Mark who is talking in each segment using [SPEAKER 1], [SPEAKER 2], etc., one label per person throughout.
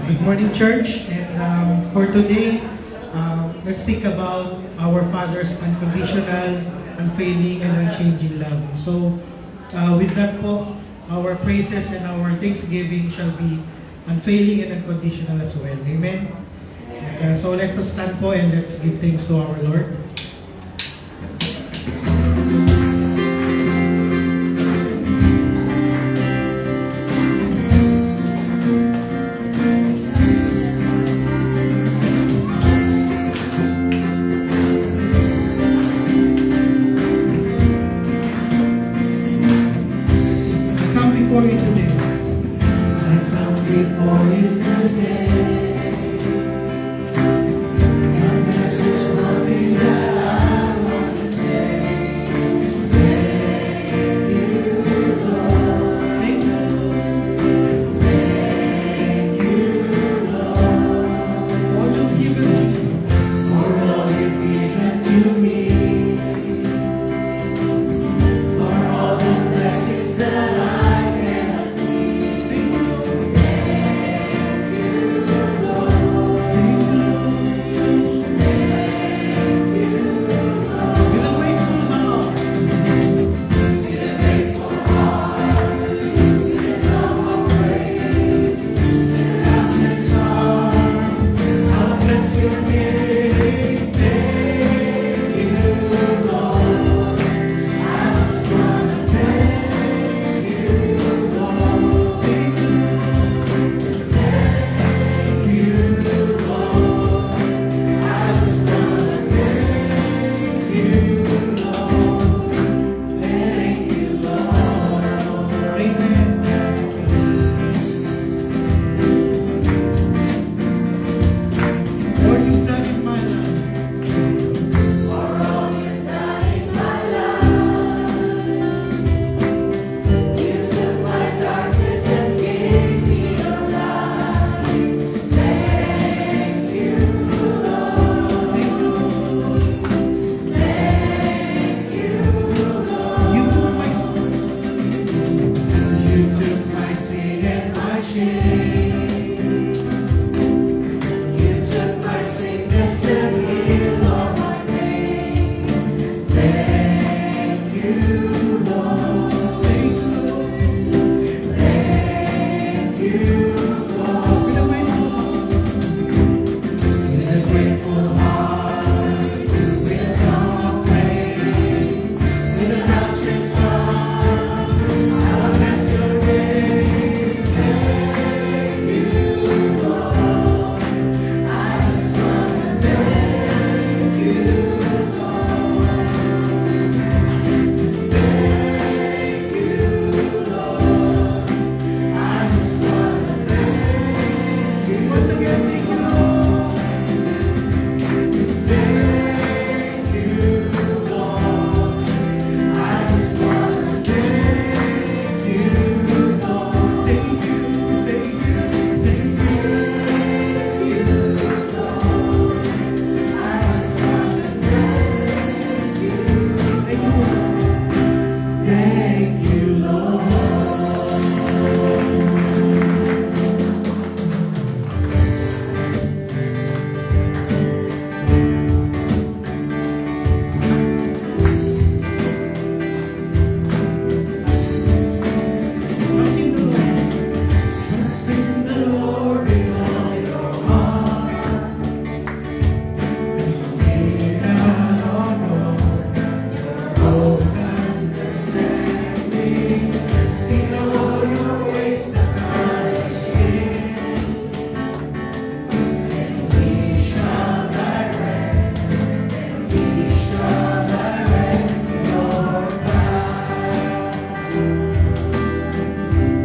[SPEAKER 1] Good morning, church. And for today, let's think about our Father's unconditional, unfailing, and unchanging love. So, with that po, our praises and our thanksgiving shall be unfailing and unconditional as well. Amen? So let us stand po and let's give thanks to our Lord.
[SPEAKER 2] That I cannot see. Thank you.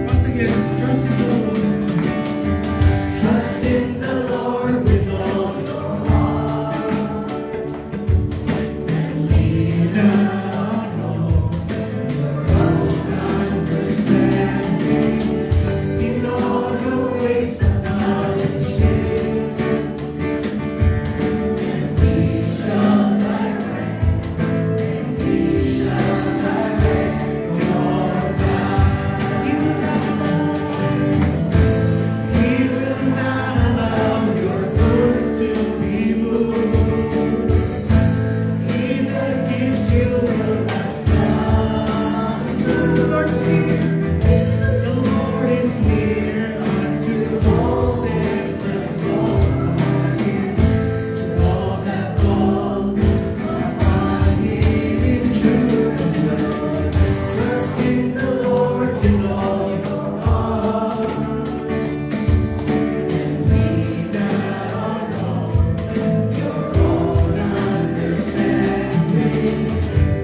[SPEAKER 1] Once again, trust in the Lord.
[SPEAKER 2] Trust in the Lord with all your heart, and lean not on your own understanding. In all your ways acknowledge Him, and He shall direct, and He shall direct your path. He will not allow your foot to be moved. He that gives you will not slumber.
[SPEAKER 1] The Lord is here.
[SPEAKER 2] The Lord is near unto all them that call upon Him, to all that call upon Him in truth. Trust in the Lord with all your heart, and lean not on your own understanding.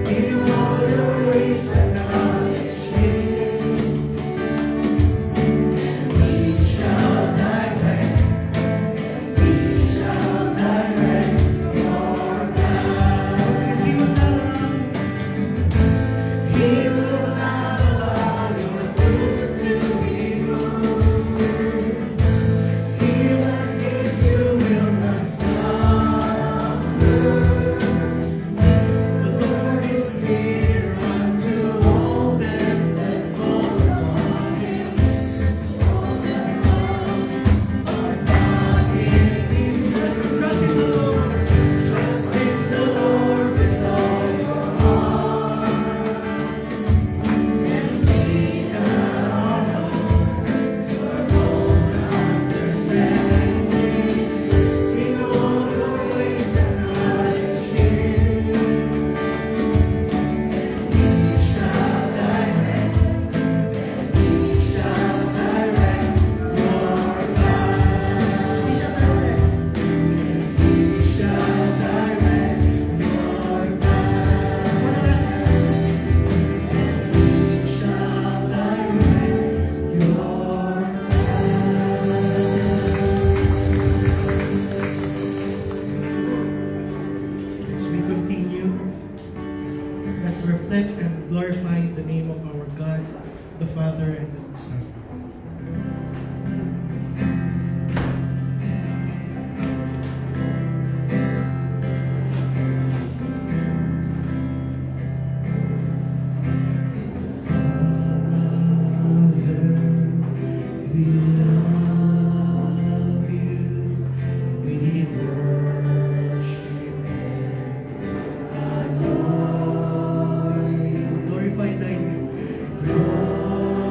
[SPEAKER 2] In all your ways acknowledge Him, and He shall direct, He shall direct your path. He will not allow your foot to be moved. He that gives you will not slumber. The Lord is near unto all them that call upon Him, all that call upon Him in truth.
[SPEAKER 1] Trust in the Lord.
[SPEAKER 2] Trust in the Lord with all your heart, and lean not on your own understanding. In all your ways acknowledge Him, and He shall direct, and He shall direct your path. He shall direct, He shall direct your path, and He shall direct
[SPEAKER 1] As we continue, let's reflect and glorify the name of our God, the Father, and the Son.
[SPEAKER 2] We love you, we worship and adore you.
[SPEAKER 1] Glorify thy name.
[SPEAKER 2] Glorify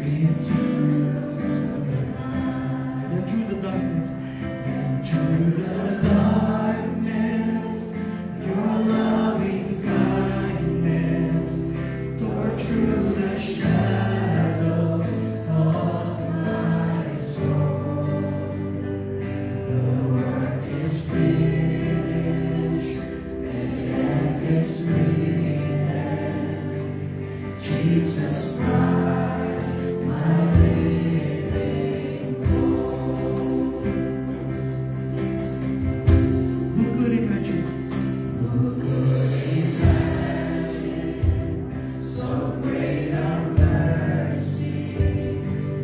[SPEAKER 2] into the light. And through the darkness, your loving kindness tore through the shadows of my soul. The work is finished, the end is written. Jesus Christ, my living hope. Who could imagine? Who could imagine so great a mercy?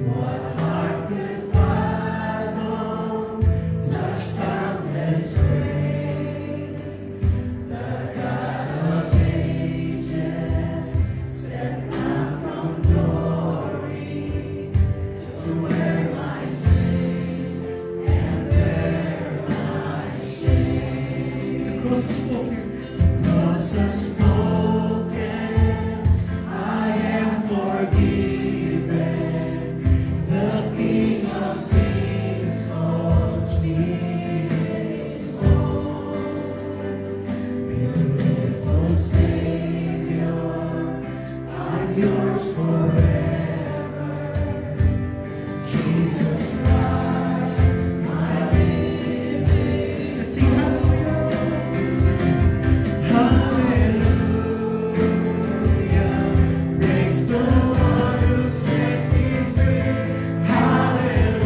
[SPEAKER 2] What heart could fathom such boundless grace? The God of ages stepped down from glory to wear my sin and bear my shame. The cross is spoken. Cross is spoken. I am forgiven. The King of Kings calls me his own. Beautiful Savior, I'm yours forever. Jesus Christ, my living. Let's sing hallelujah. Praise the one who set me free. Hallelujah.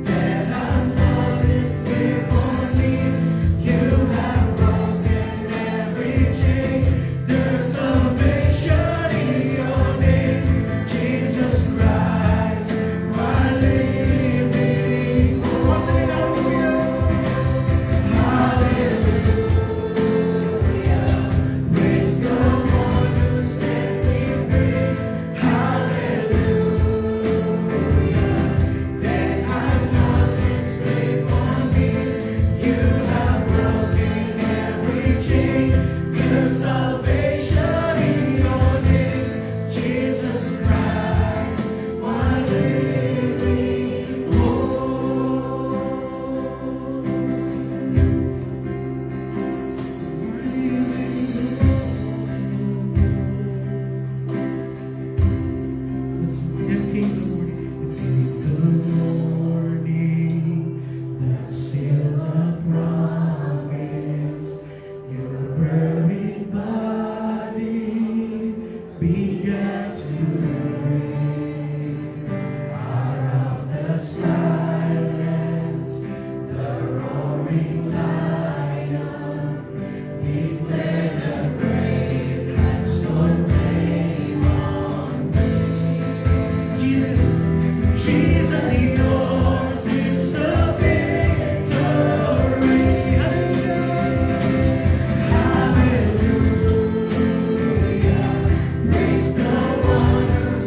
[SPEAKER 2] Death has lost its grip on me. You have broken every chain. There's salvation in your name. Jesus Christ, my living hope. Once again, hallelujah. Praise the one who set me free. Hallelujah. Death has lost its grip on me. You have broken every chain. There's salvation in your name. Jesus Christ, my living Yes, came the morning. It came the morning that sealed the promise. Your buried body began to ring. Out of the silence, the roaring lion declared the grave has no name on me. Jesus, he knows it's the victory. Hallelujah. Praise the one who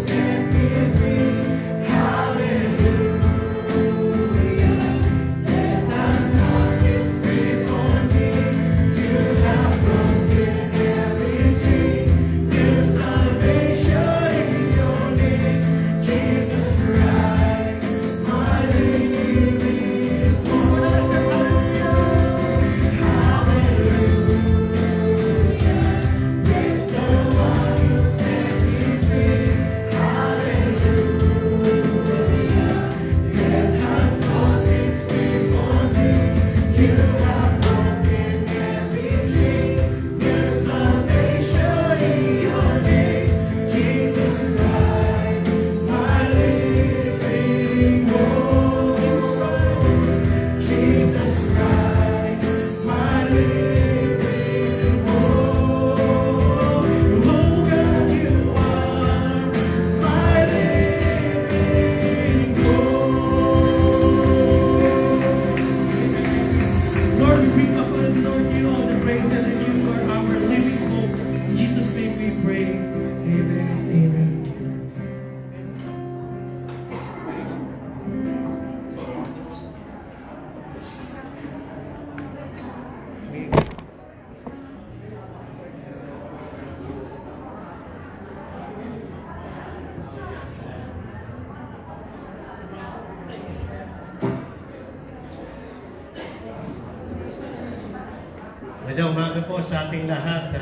[SPEAKER 3] Magandang umaga po sa ating lahat.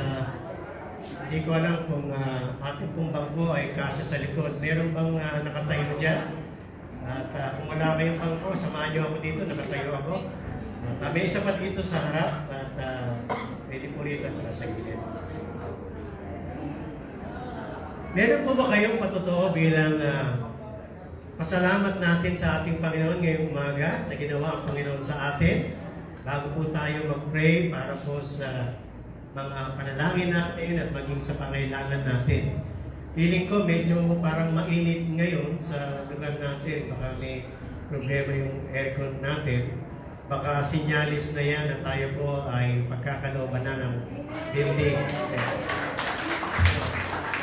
[SPEAKER 3] Hindi ko alam kung ating pong bangko ay kasya sa likod. Meron bang nakatayo dyan? At kung wala kayong bangko, samahan niyo ako dito, nakatayo ako. May isa pa dito sa harap at pwede po rito at sa gilid. Meron po ba kayong patotoo bilang pasalamat natin sa ating Panginoon ngayong umaga na ginawa ang Panginoon sa atin? Bago po tayo mag-pray para po sa mga panalangin natin at maging sa pangailangan natin. Feeling ko medyo parang mainit ngayon sa lugar natin. Baka may problema yung aircon natin. Baka sinyalis na yan na tayo po ay pagkakalooban na ng building.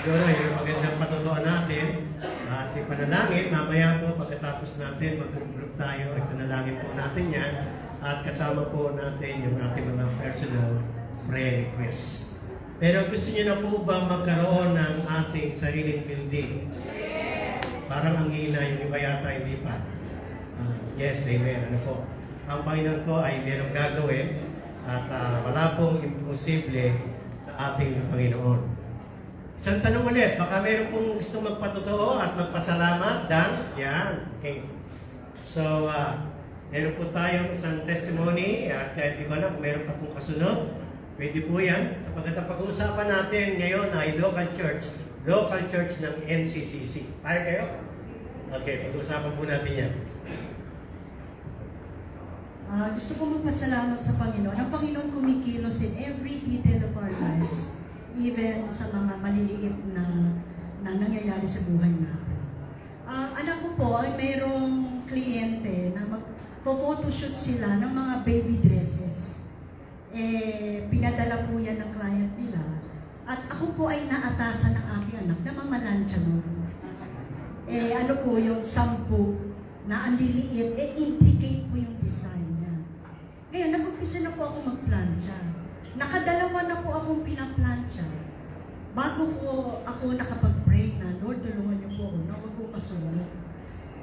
[SPEAKER 3] Siguro yung magandang patutuan natin at ipanalangin. Mamaya po pagkatapos natin mag-group tayo, ipanalangin po natin yan. At kasama po natin yung ating mga personal prayer requests. Pero gusto niyo na po ba magkaroon ng ating sariling building? Parang ang hina, yung iba yata hindi pa. Yes, amen. Ano po? Ang Panginoon po ay merong gagawin at wala pong imposible sa ating Panginoon. Isang tanong ulit, baka meron pong gusto magpatotoo at magpasalamat, Dan? Yan. Okay. So, meron po tayong isang testimony at hindi ko alam kung meron pa pong kasunod. Pwede po yan. Sapagkat ang pag-uusapan natin ngayon ay local church ng NCCC. Tayo kayo? Okay, pag-uusapan po natin yan.
[SPEAKER 4] Gusto ko magpasalamat sa Panginoon. Ang Panginoon kumikilos in every detail of our lives, even sa mga maliliit na nangyayari sa buhay natin. Anak ko po ay mayroong kliyente na magpo-photoshoot sila ng mga baby dresses. Pinadala po yan ng client nila. At ako po ay naatasan ng aking anak na mamalansya noon. Ano po yung 10 na ang liliit, intricate po yung design niya. Ngayon, nag-umpisa na po ako magplansya. Nakadalawa na po akong pinaplansya. Bago ko ako nakapag-pray na, Lord, tulungan niyo po ako na huwag ko masunod.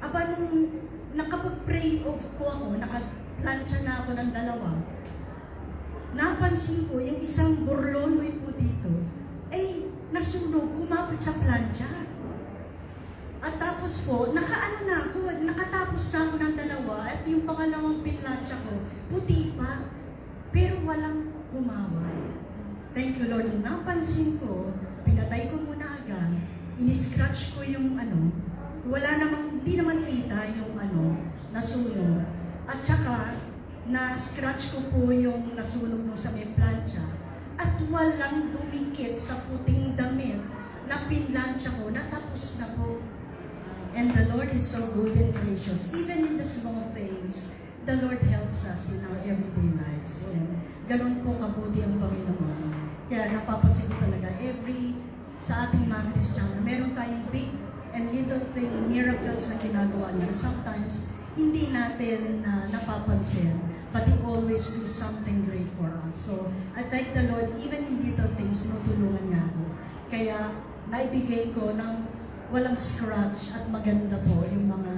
[SPEAKER 4] Aba, nung nakapag-pray po ako, nakaplansya na ako ng 2, napansin ko yung isang burlonoy po dito, ay nasunog, kumapit sa plansya. At tapos po, nakatapos na ako ng 2 at yung pangalawang pinlansya ko, puti pa. Pero walang umawa. Thank you, Lord. Nung napansin ko, pinatay ko muna agad, in-scratch ko yung hindi naman kita yung nasunog. At saka, na-scratch ko po yung nasunog mo sa may plancha. At walang dumikit sa puting damit na pinlansya ko, natapos na po. And the Lord is so good and gracious. Even in the small things, the Lord helps us in our everyday lives. And ganun po kabuti ang Panginoon. Kaya napapansin ko talaga, sa ating mga Kristiyano, meron tayong big and little thing, miracles na ginagawa niya. Sometimes, hindi natin napapansin, but He always do something great for us. So, I thank the Lord, even in little things, tinutulungan niya ako. Kaya, naibigay ko ng walang scratch at maganda po yung mga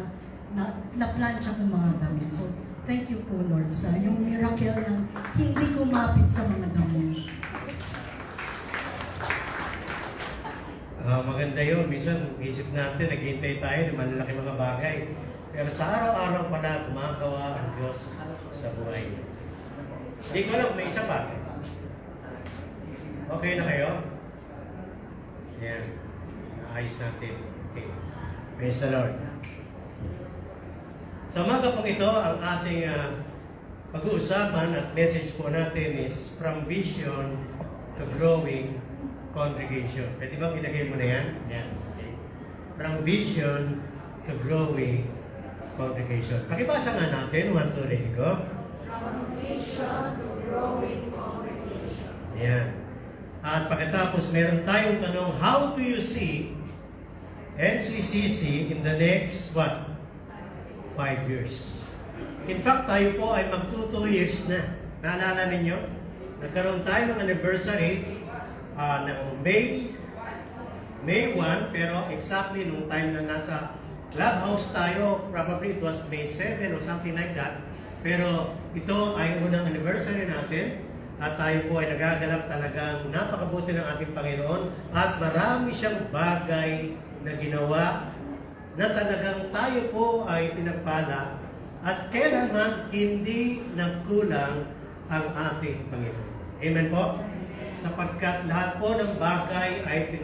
[SPEAKER 4] na-plancha kong mga damit. So, thank you po, Lord, sa yung miracle ng hindi kumapit sa mga damit.
[SPEAKER 3] Maganda yun. Minsan, isip natin, naghihintay tayo ng malalaki mga bagay. Pero sa araw-araw pala, gumagawa ang Diyos sa buhay. Hindi ko alam, may isa pa. Okay na kayo? Yan. Ayos natin. Okay. Praise the Lord. Sa umaga pong ito, ang ating pag-uusapan at message po natin is from vision to growing congregation. Pwede bang ilagay mo na yan? Yan. Okay. From vision to growing congregation. Pakibasa nga natin. 1, 2, ready, go.
[SPEAKER 5] From vision to growing congregation.
[SPEAKER 3] Yan. At pagkatapos, meron tayong tanong, how do you see NCCC in the next, 5 years? In fact, tayo po ay mag-2 years na. Naalala ninyo? Nagkaroon tayo ng anniversary ng May 1, pero exactly nung time na nasa clubhouse tayo, probably it was May 7 or something like that. Pero ito ay unang anniversary natin. at tayo po ay nagaganap talagang napakabuti ng ating Panginoon at marami siyang bagay na ginawa na talagang tayo po ay pinagpala at kailanman hindi nagkulang ang ating Panginoon. Amen po? Sapagkat lahat po ng bagay ay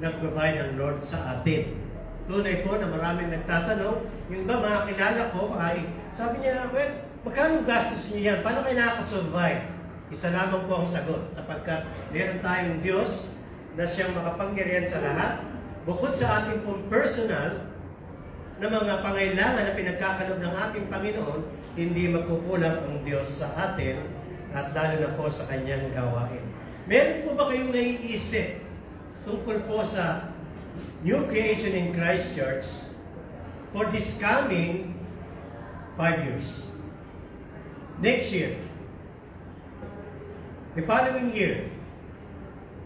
[SPEAKER 3] nag-provide ng Lord sa atin. Tunay po na maraming nagtatanong, yung ba mga kilala ko ay, sabi niya, well, magkano gastos niyo yan? Paano kayo nakaka-survive? Isa lamang po ang sagot, sapagkat meron tayong Diyos na siyang makapangyarihan sa lahat. Bukod sa ating pong personal na mga pangailangan na pinagkakalob ng ating Panginoon, hindi magkukulang ang Diyos sa atin at lalo na po sa kanyang gawain. Meron po ba kayong naiisip tungkol po sa New Creation in Christ Church for this coming 5 years? Next year, the following year,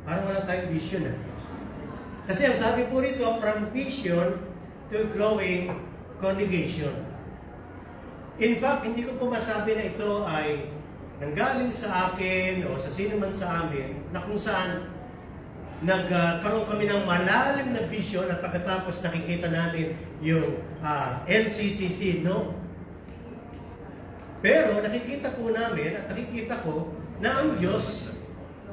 [SPEAKER 3] parang wala tayong vision na. Kasi ang sabi po rito, from vision to growing congregation. In fact, hindi ko po masabi na ito ay nanggaling sa akin o sa sino man sa amin na kung saan nagkaroon kami ng malalim na vision at pagkatapos nakikita natin yung LCCC, no? Pero nakikita po namin at nakikita ko na ang Diyos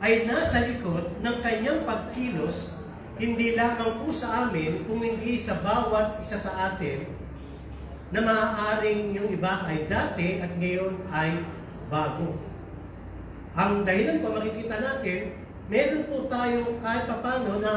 [SPEAKER 3] ay nasa likod ng kanyang pagkilos, hindi lamang po sa amin, kung hindi sa bawat isa sa atin, na maaaring yung iba ay dati at ngayon ay bago. Ang dahilan po makikita natin, meron po tayong kahit papano na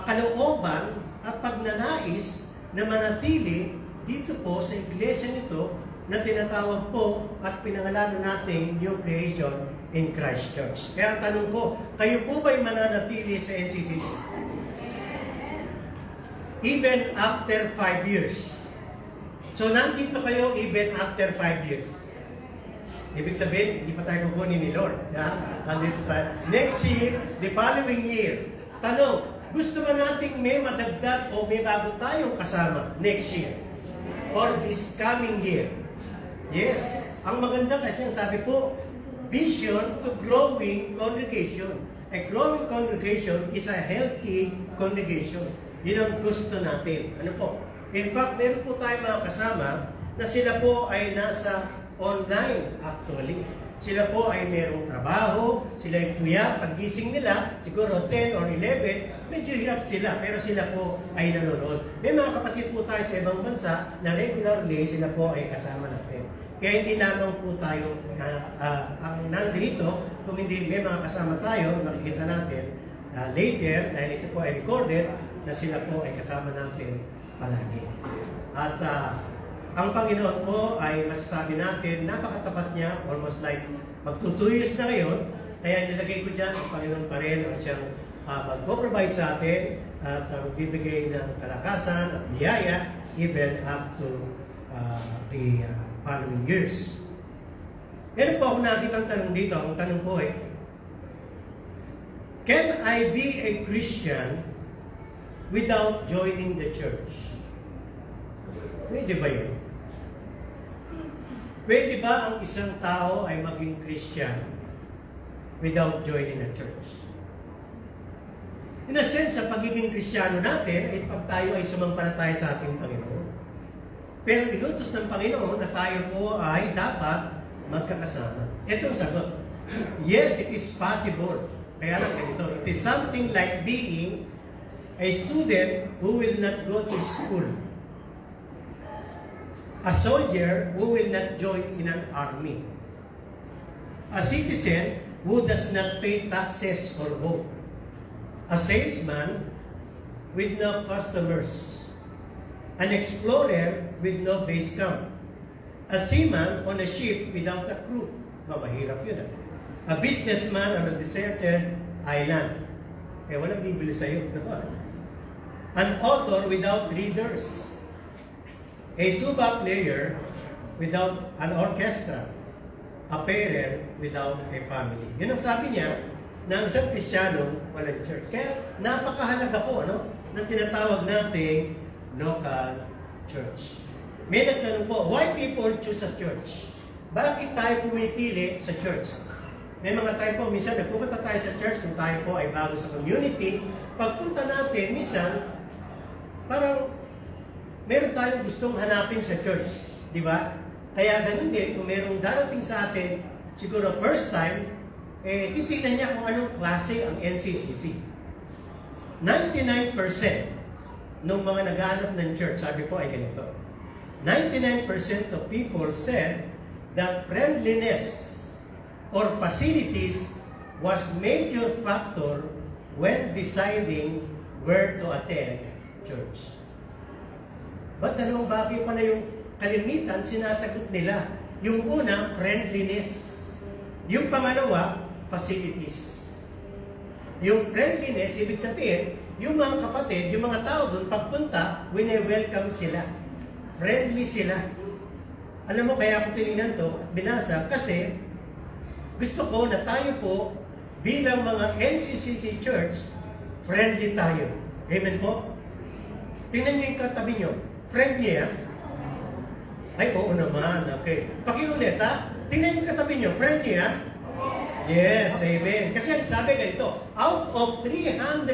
[SPEAKER 3] kalooban at pagnanais na manatili dito po sa iglesia nito na tinatawag po at pinangalanan nating New Creation in Christ Church. Kaya ang tanong ko, kayo po ba'y mananatili sa NCCC? Even after 5 years. So nandito kayo even after 5 years. Ibig sabihin, hindi pa tayo kukunin ni Lord. Nandito tayo. Next year, the following year. Tanong, gusto ba nating may madagdag o may bago tayong kasama next year? Or this coming year? Yes. Ang maganda kasi ang sabi po, vision to growing congregation. A growing congregation is a healthy congregation. Yun ang gusto natin. Ano po? In fact, meron po tayo mga kasama na sila po ay nasa online actually. Sila po ay merong trabaho, sila ay kuya, paggising nila, siguro 10 or 11, medyo hirap sila, pero sila po ay nanonood. May mga kapatid po tayo sa ibang bansa na regularly sila po ay kasama natin. Kaya hindi lamang po tayo ang nandito, kung hindi may mga kasama tayo, makikita natin later, dahil ito po ay recorded, na sila po ay kasama natin palagi. At ang Panginoon po ay masasabi natin, napakatapat niya, almost like magto 2 years na ngayon, kaya nilagay ko dyan, ang Panginoon pa rin ang siyang mag-provide sa atin at bibigay ng kalakasan at biyaya even up to the following years. Meron po ako nakitang tanong dito. Ang tanong po ay, can I be a Christian without joining the church? Pwede ba yun? Pwede ba ang isang tao ay maging Christian without joining a church? In a sense, sa pagiging Kristiyano natin, ay pag tayo ay sumampalataya sa ating Panginoon. Pero inutos ng Panginoon na tayo po ay dapat magkakasama. Ito ang sagot. Yes, it is possible. Kaya lang ganito. It is something like being a student who will not go to school. A soldier who will not join in an army. A citizen who does not pay taxes or vote. A salesman with no customers. An explorer with no base camp. A seaman on a ship without a crew. Mahirap yun. A businessman on a deserted island. Walang bibili sa'yo. An author without readers. A tuba player without an orchestra. A parent without a family. Yun ang sabi niya na ang isang Kristiyano walang church. Kaya napakahalaga po na tinatawag nating local church. May nagtanong po, why people choose a church? Bakit tayo pumipili sa church? May mga tayo po, minsan nagpupunta tayo sa church kung tayo po ay bago sa community. Pagpunta natin, minsan, parang meron tayong gustong hanapin sa church. Di ba? Kaya ganun din, kung merong darating sa atin, siguro first time, titignan niya kung anong klase ang NCCC. 99% ng mga naghahanap ng church, sabi ko ay ganito. 99% of people said that friendliness or facilities was major factor when deciding where to attend church. Ba't dalawang bagay pala yung kalimitan sinasagot nila? Yung una, friendliness. Yung pangalawa, facilities. Yung friendliness, ibig sabihin, yung mga kapatid, yung mga tao doon, pagpunta, wine-welcome sila. Friendly sila. Alam mo, kaya ako tinignan to, binasa, kasi gusto ko na tayo po, bilang mga NCCC Church, friendly tayo. Amen po? Tingnan niyo yung katabi niyo. Friendly, ha? Ay, oo naman. Okay. Pakiulit, ha? Tingnan niyo yung katabi niyo. Friendly, ha? Yes, amen. Kasi sabi ganito, out of 353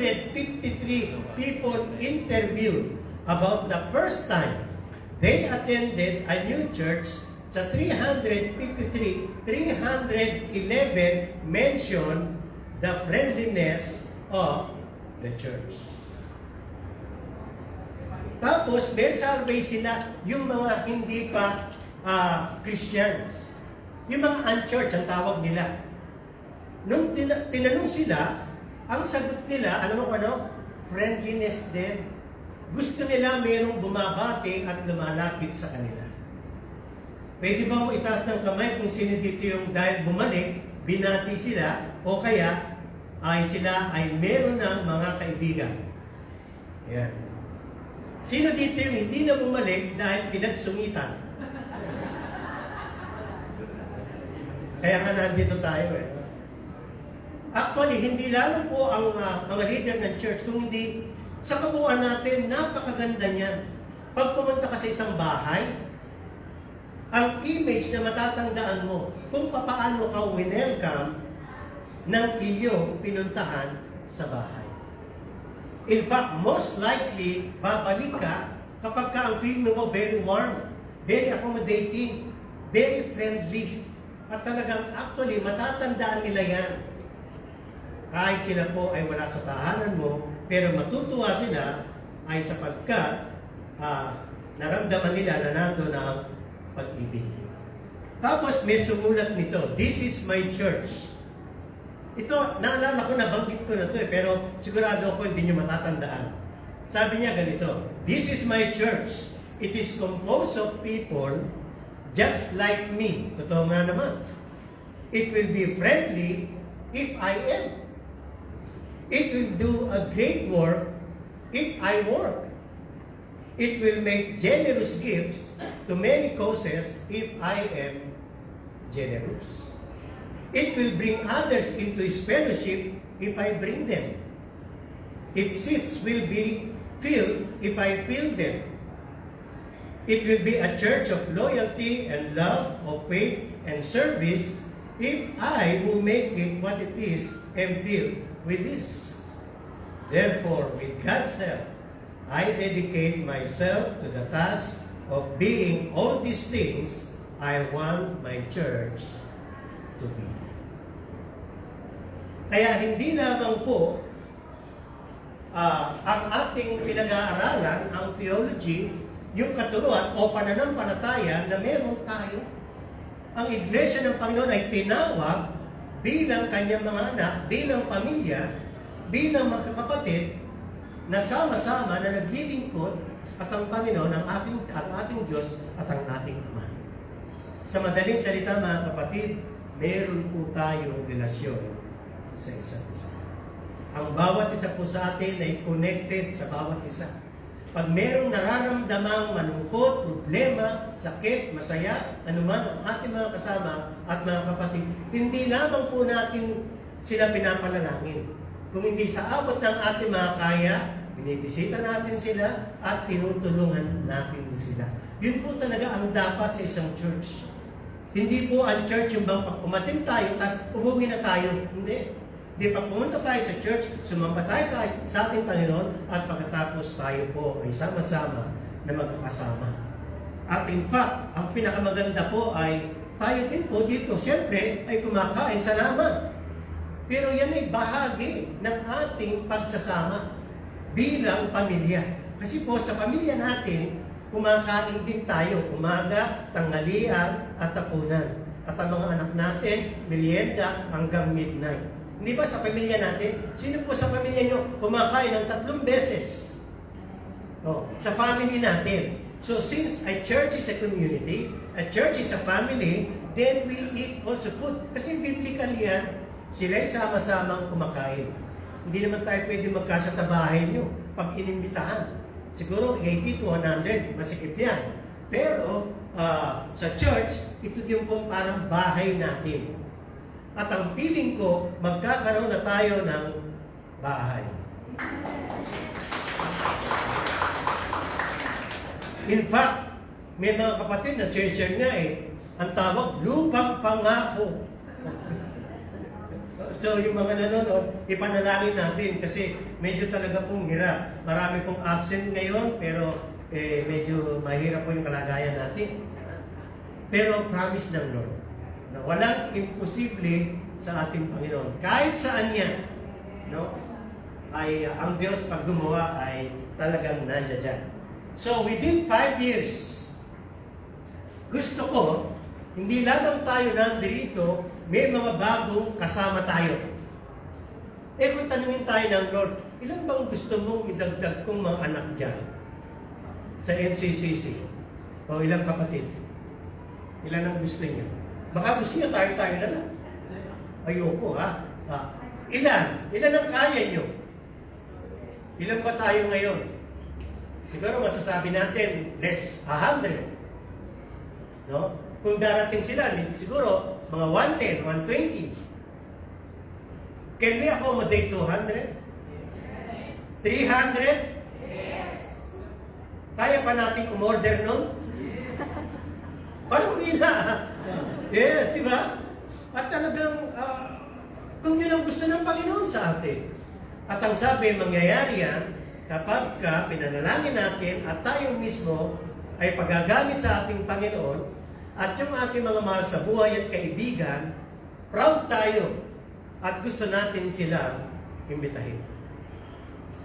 [SPEAKER 3] people interviewed about the first time they attended a new church, sa 353, 311 mention the friendliness of the church. Tapos, may survey sila yung mga hindi pa Christians. Yung mga unchurched, ang tawag nila. Nung tinanong sila, ang sagot nila, alam mo kung ano? Friendliness din. Gusto nila mayroong bumabati at lumalapit sa kanila. Pwede ba mo itaas ng kamay kung sino dito yung dahil bumalik, binati sila, o kaya sila ay meron ng mga kaibigan? Yan. Sino dito yung hindi na bumalik dahil pinagsungitan? Kaya nga nandito tayo eh. Actually, hindi lamang po ang mga leader ng church, kung hindi sa kabuuan natin, napakaganda niyan. Pag pumunta ka sa isang bahay, ang image na matatandaan mo kung paano ka welcome ng iyong pinuntahan sa bahay. In fact, most likely, babalik ka kapag ka ang feeling mo very warm, very accommodating, very friendly. At talagang actually, matatandaan nila yan. Kahit sila po ay wala sa tahanan mo, pero matutuwa sila ay sapagkat naramdaman nila na nandun ang pag-ibig. Tapos may sumulat nito, "This is my church." Ito, naalala ko, nabanggit ko na ito pero sigurado ako hindi nyo matatandaan. Sabi niya ganito, "This is my church. It is composed of people just like me." Totoo nga naman. "It will be friendly if I am. It will do a great work if I work. It will make generous gifts to many causes if I am generous. It will bring others into His fellowship if I bring them. Its seats will be filled if I fill them. It will be a church of loyalty and love, of faith and service if I who make it what it is am filled with this. Therefore, with God's help, I dedicate myself to the task of being all these things I want my church to be." Kaya hindi lamang po ang ating pinag-aaralan, ang theology, yung katuruan o pananampalataya na meron tayo. Ang Iglesia ng Panginoon ay tinawag bilang kanyang mga anak, bilang pamilya, bilang mga kapatid na sama-sama na naglilingkod at ang Panginoon, ang ating Diyos at ang ating Ama. Sa madaling salita mga kapatid, meron po tayong relasyon sa isa't isa. Ang bawat isa po sa atin ay connected sa bawat isa. Pag merong nararamdamang malungkot, problema, sakit, masaya, anuman ang ating mga kasama at mga kapatid, hindi lamang po natin sila pinapanalangin. Kung hindi sa abot ng ating mga kaya, binibisita natin sila at tinutulungan natin sila. Yun po talaga ang dapat sa isang church. Hindi po ang church yung bang pag umating tayo, tapos umuwi na tayo. Hindi. Di pag pumunta tayo sa church, sumamba tayo sa ating Panginoon, at pagkatapos tayo po ay sama-sama na magkakasama. At in fact, ang pinakamaganda po ay tayo din po dito, siyempre, ay kumakain sa laman. Pero yan ay bahagi ng ating pagsasama bilang pamilya. Kasi po sa pamilya natin, kumakain din tayo, umaga, tanghalian, at hapunan. At ang mga anak natin, merienda hanggang midnight. Hindi ba sa pamilya natin? Sino po sa pamilya nyo kumakain ng 3 beses? Sa family natin. So since a church is a community, a church is a family, then we eat also food. Kasi biblically yan, sila'y sama-samang kumakain. Hindi naman tayo pwede magkasya sa bahay nyo pag inimbitahan. Siguro 80 to 100, masikip yan. Pero sa church, ito yung pong parang bahay natin. At ang feeling ko, magkakaroon na tayo ng bahay. In fact, may mga kapatid na share nga ang tawag, lupang pangako. So yung mga nanonood, ipanalangin natin kasi medyo talaga pong hirap. Marami pong absent ngayon, pero medyo mahirap po yung kalagayan natin. Pero promise ng Lord na walang imposible sa ating Panginoon. Kahit saan yan, ay ang Diyos pag gumawa ay talagang nandiyan dyan. So within 5 years, gusto ko, hindi lamang tayo nandito, may mga bagong kasama tayo. Kung tanungin tayo ng Lord, ilan bang gusto mong idagdag kong mga anak dyan? Sa NCCC? O ilang kapatid? Ilan ang gusto niyo? Baka gusto niyo tayo-tayo na lang. Ayoko ha? Ilan? Ilan ang kaya niyo? Ilan ba tayo ngayon? Siguro masasabi natin, less 100. No? Kung darating sila, siguro mga 110, 120. Can we accommodate 200? 300? Kaya pa natin umorder nun? Parang hindi na. Yes, di ba? At talagang, kung yun ang gusto ng Panginoon sa atin. At ang sabi, mangyayari yan, kapag pinanalangin natin at tayo mismo ay pagagamit sa ating Panginoon, at yung ating mga mahal sa buhay at kaibigan, proud tayo at gusto natin silang imbitahin.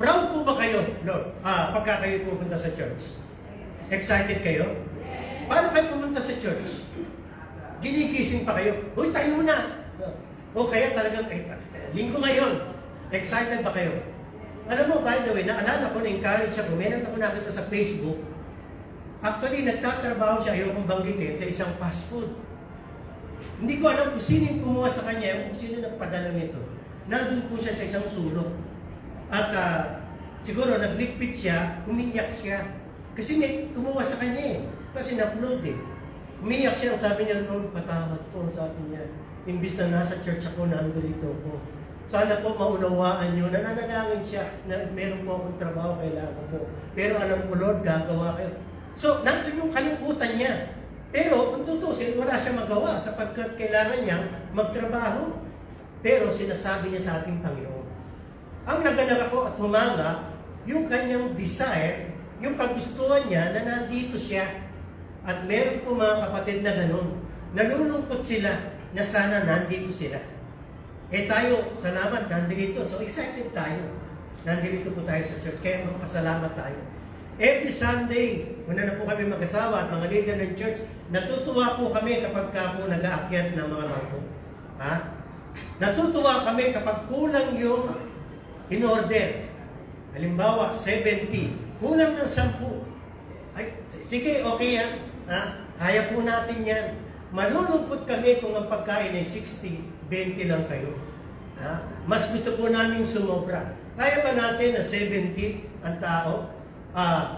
[SPEAKER 3] Proud po ba kayo, Lord? Pagka kayo pupunta sa church? Excited kayo? Paano kayo pumunta sa church? Ginikising pa kayo? Uy, tayo na! O kaya talagang, linggo ngayon, excited ba kayo? Alam mo, by the way, naalala ko, na-encourage ako, meron ako nakita sa Facebook. Actually, nagtatrabaho siya, ayaw kong banggitin, sa isang fast food. Hindi ko alam kung sino yung kumuha sa kanya, kung sino nagpadala nito. Nandun po siya sa isang sulok. At siguro naglikpit siya, umiyak siya. Kasi may kumuha sa kanya kasi na-upload Umiyak siya, sabi niya, Lord, patawad ko, sabi niya. Imbis na nasa church ako, nandito ko. Sana po maunawaan niyo, nananalangin siya na meron po akong trabaho, kailangan ko. Pero alam ko, Lord, gagawa kayo. So, nandun yung kalungkutan niya. Pero, kung tutusin, wala siya magawa sapagkat kailangan niyang magtrabaho. Pero, sinasabi niya sa ating Panginoon. Ang naganap ako at humanga, yung kanyang desire, yung kagustuhan niya na nandito siya. At meron po mga kapatid na ganun. Nalulungkot sila na sana nandito sila. Tayo, salamat, nandito. So, excited tayo. Nandito po tayo sa church. Kaya magpasalamat tayo. Every Sunday, una na po kami mag-asawa at mga leader ng church, natutuwa po kami kapag po nag-aakyat ng mga bangko. Natutuwa kami kapag kulang yung in-order. Halimbawa, 70. Kulang ng 10. Ay, sige, okay yan. Kaya po natin yan. Malulungkot kami kung ang pagkain ay 60, 20 lang kayo. Mas gusto po namin sumobra. Kaya ba natin na 70 ang tao?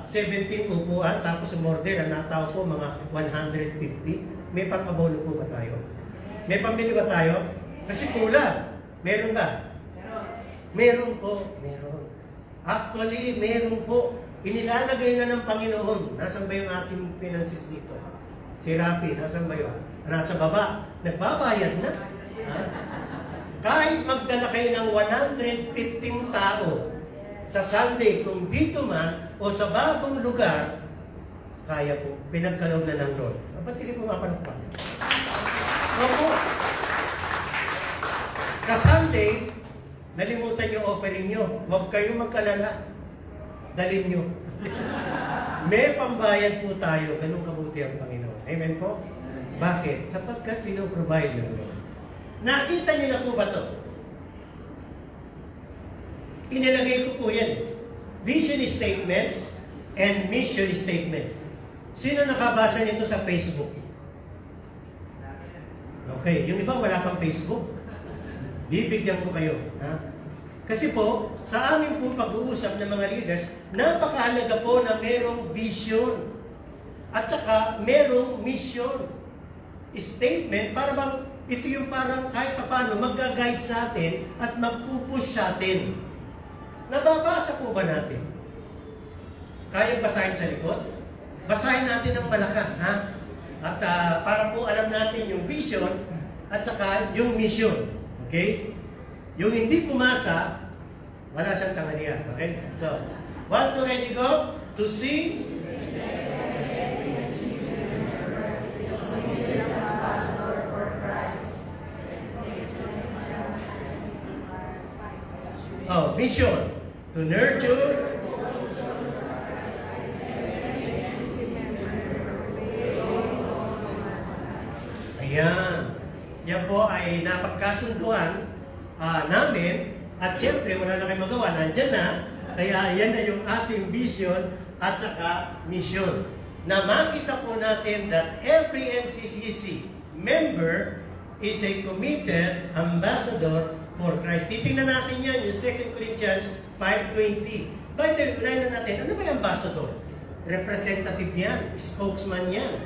[SPEAKER 3] 17 upuan, tapos umorder, ang natao po mga 150. May pang-abono po ba tayo? May pambili ba tayo? Kasi kulang. Meron ba? Meron po. Meron. Actually, meron po. Inilalagay na ng Panginoon. Nasaan ba yung ating finances dito? Si Rafi, nasaan ba yun? nasa baba, nagbabayad na. Ha? Kahit magdala kayo ng 115 tao sa Sunday, kung dito man o sa bagong lugar, kaya po, pinagkaloob na ng Lord. Ba't hindi pumapalakpak? Opo. Sa Sunday, nalimutan yung offering nyo. Huwag kayong magkalala. Dalhin nyo. May pambayad po tayo. Ganun kabuti ang Panginoon. Amen po? Bakit? Sapagkat pinoprovide ng Lord. Nakita niyo na po ba ito? Inilagay ko po yan. Vision statements and mission statements. Sino nakabasa nito sa Facebook? Okay, yung iba wala pang Facebook. Bibigyan ko kayo. Ha? Kasi po, sa aming pong pag-uusap ng mga leaders, napakahalaga po na merong vision. At saka merong mission. Statement, para bang ito yung parang kahit paano mag-guide sa atin at magpupush sa atin. Nababasa po ba natin? Kaya basahin sa likod? Basahin natin ng malakas, ha? At para po alam natin yung vision at saka yung mission. Okay? Yung hindi pumasa, wala siyang tanghalian. Okay? So, 1, 2, ready, go? To see. Oh, mission. To nurture. Ayan. Yan po ay napagkasunduan namin. At siyempre, wala na kayong magawa. Nandyan na. Kaya yan na yung ating vision at saka mission. Na makita po natin that every NCCC member is a committed ambassador for Christ. Titingnan natin yan, yung 2 Corinthians 5:20. By the way, unahin na natin, ano ba yung ambassador? Representative yan, spokesman yan.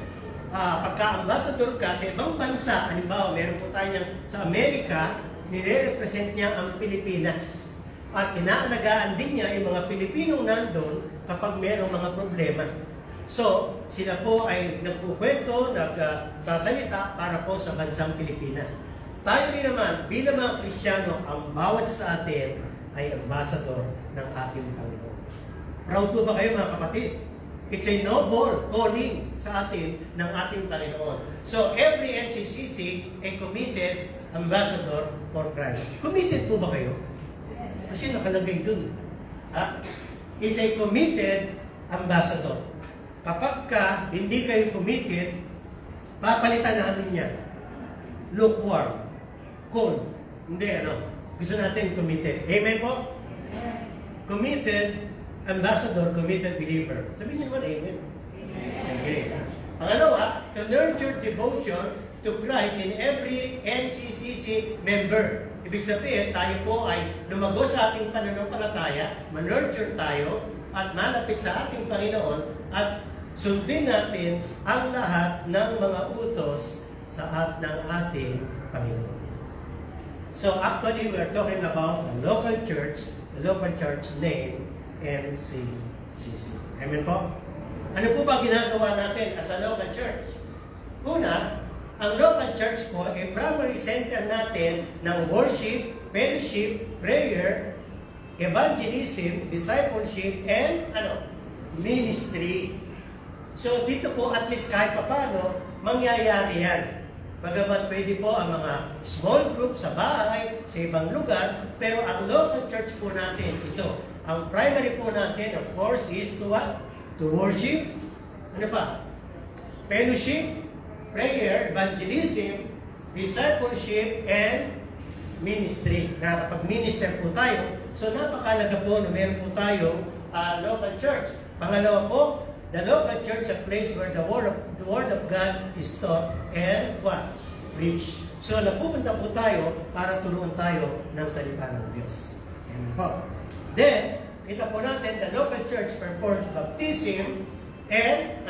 [SPEAKER 3] Pagka-ambassador ka sa ibang bansa, halimbawa, meron po tayo niyan sa Amerika, nire-represent niya ang Pilipinas. At inaalagaan din niya yung mga Pilipinong nandun kapag merong mga problema. So, sila po ay nagkukwento, nagsasalita para po sa bansang Pilipinas. Tayo rin naman, bilang mga Kristiyano, ang bawat sa atin ay ambassador ng ating Panginoon. Proud po ba kayo mga kapatid? It's a noble calling sa atin ng ating Panginoon. So, every NCCC ay committed ambassador for Christ. Committed po ba kayo? Kasi nakalagay dun. Ha? Is a committed ambassador. Kapag ka hindi kayo committed, papalitan namin yan. Lukewarm. Cold. Hindi, ano? Gusto natin committed. Amen po? Committed ambassador, committed believer. Sabihin niyo naman, amen. Okay. Pangalawa, to nurture devotion to Christ in every NCCC member. Ibig sabihin, tayo po ay lumago sa ating pananampalataya, ma-nurture tayo, at malapit sa ating Panginoon, at sundin natin ang lahat ng mga utos ng ating Panginoon. So actually, we are talking about the local church name, NCCC. Amen po? Ano po ba ginagawa natin as a local church? Una, ang local church po ay primary center natin ng worship, fellowship, prayer, evangelism, discipleship, and ministry. So dito po at least kahit paano mangyayari yan. Bagamat pwede po ang mga small group sa bahay, sa ibang lugar, pero ang local church po natin, ito. Ang primary po natin, of course, is to what? To worship. Ano pa? Fellowship, prayer, evangelism, discipleship, and ministry. Na kapag minister po tayo, so napakalaga po na meron po tayo local church. Pangalawa po, the local church, a place where the word of God is taught and what? Preached. So napupunta po tayo para turuan tayo ng salita ng Diyos. Amen po. Then, kita po natin, the local church performs baptism and,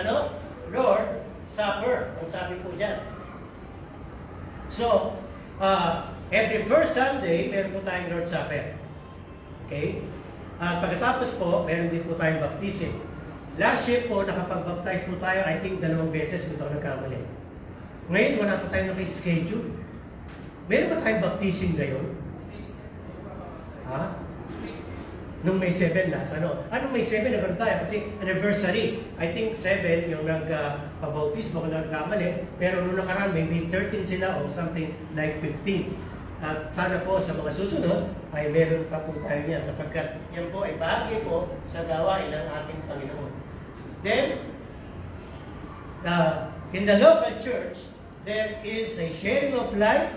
[SPEAKER 3] Lord Supper. Ang sabi po dyan. So, every first Sunday, meron po tayong Lord Supper. Okay? Pagkatapos po, meron din po tayong baptism. Last year po, nakapag-baptize po tayo, I think 2 beses, kung ito nagkamali. Ngayon, wala pa tayong naka-schedule. Meron ba tayong baptism ngayon? Ha? Nung May 7 last, ano? Anong May 7 nagkaroon tayo? Kasi anniversary. I think 7 yung nagpabautismo kung nagkamali. Pero nung nakaraan, maybe 13 sila o something like 15. At sana po sa mga susunod ay meron pa po tayo niyan sapagkat yan po ay bahagi po sa gawain ng ating Panginoon. Then, in the local church, there is a sharing of life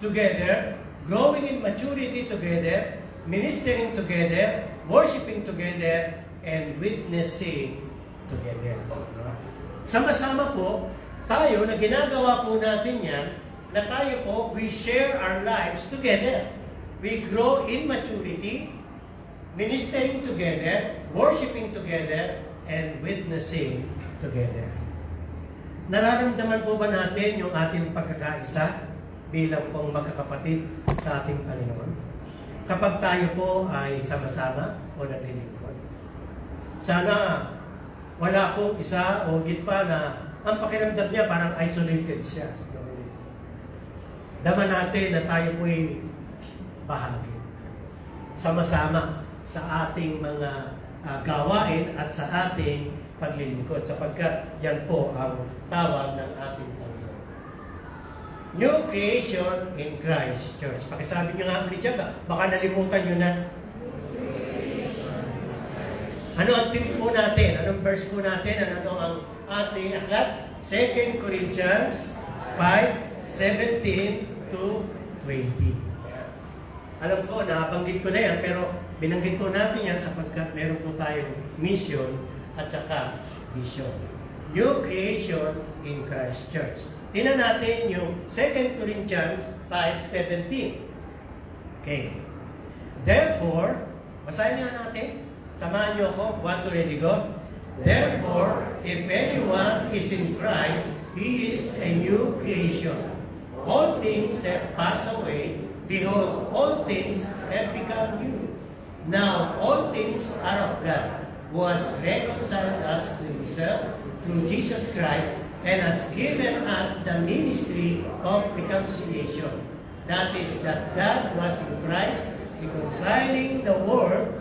[SPEAKER 3] together, growing in maturity together, ministering together, worshiping together, and witnessing together. Sama-sama po, tayo na ginagawa po natin yan, na tayo po, we share our lives together. We grow in maturity, ministering together, worshiping together, and witnessing together. Nararamdaman po ba natin yung ating pagkakaisa bilang pong magkakapatid sa ating Panginoon? Kapag tayo po ay sama-sama o naglilingkod. Sana wala pong isa o higit pa na ang pakiramdam niya parang isolated siya. Dama natin na tayo po'y bahagi. Sama-sama sa ating mga gawain at sa ating paglilingkod sapagkat yan po ang tawag ng ating Panginoon. New creation in Christ Church. Pakisabi nyo nga ulit dyan, baka nalimutan nyo na. Ano ang tip po natin? Anong verse po natin? Ano ang ating aklat? 2 Corinthians 5:17 to 20. Alam ko, nabanggit ko na yan, pero binanggit po natin yan sapagkat meron po tayong mission at saka vision. New creation in Christ Church. Tingnan natin yung 2 Corinthians 5:17. Okay. Therefore, basahin nga natin. Samahan niyo ako. 1, 2, ready, go. Therefore, if anyone is in Christ, he is a new creation. All things have passed away. Behold, all things have become new. Now, all things are of God, who has reconciled us to himself through Jesus Christ and has given us the ministry of reconciliation. That is, that God was in Christ, reconciling the world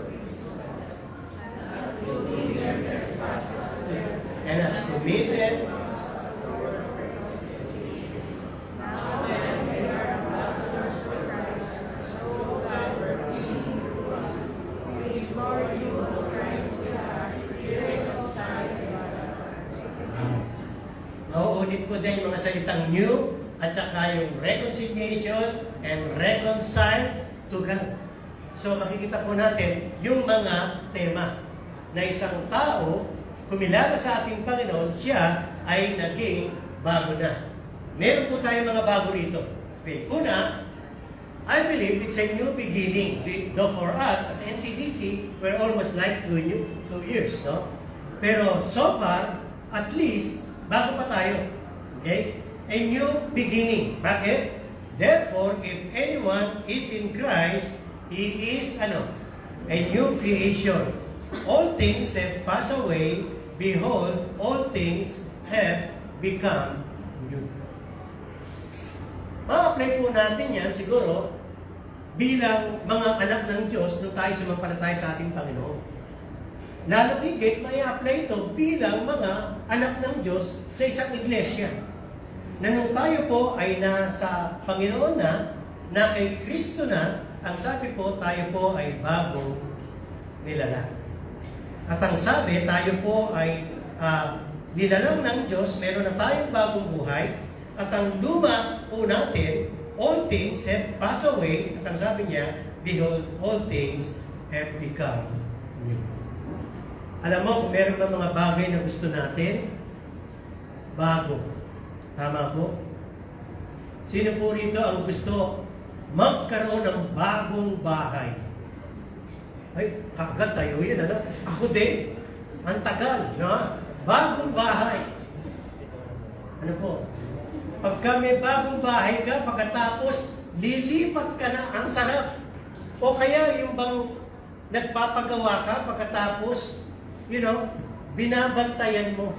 [SPEAKER 3] and has committed Nauulit ko din yung mga salitang new at saka yung reconciliation and reconcile to God. So makikita po natin yung mga tema na isang tao kumilala sa ating Panginoon, siya ay naging bago na. Meron po tayong mga bago rito. Okay. Una, I believe it's a new beginning. Though for us, as NCCC, we're almost like 2 years, no? Pero so far, at least, bago pa tayo. Okay? A new beginning. Bakit? Therefore, if anyone is in Christ, he is, a new creation. All things have passed away. Behold, all things have become new. Ma-apply po natin yan siguro bilang mga anak ng Diyos nung tayo sumampalataya sa ating Panginoon. Lalo higit, may apply ito bilang mga anak ng Diyos sa isang iglesia. Na nung tayo po ay nasa Panginoon na kay Kristo na, ang sabi po, tayo po ay bagong nilalang. At ang sabi, tayo po ay nilalang ng Diyos, meron na tayong bagong buhay, at ang luma po natin, all things have passed away, at ang sabi niya, behold, all things have become new. Alam mo, kung meron na mga bagay na gusto natin, bago. Tama po? Sino po rito ang gusto magkaroon ng bagong bahay? Ay, agad tayo yun, ano? Ako din. Ang tagal, no? Bagong bahay. Ano po? Pagka may bagong bahay ka, pagkatapos, lilipat ka na, ang sarap. O kaya yung bang nagpapagawa ka, pagkatapos, binabantayan mo.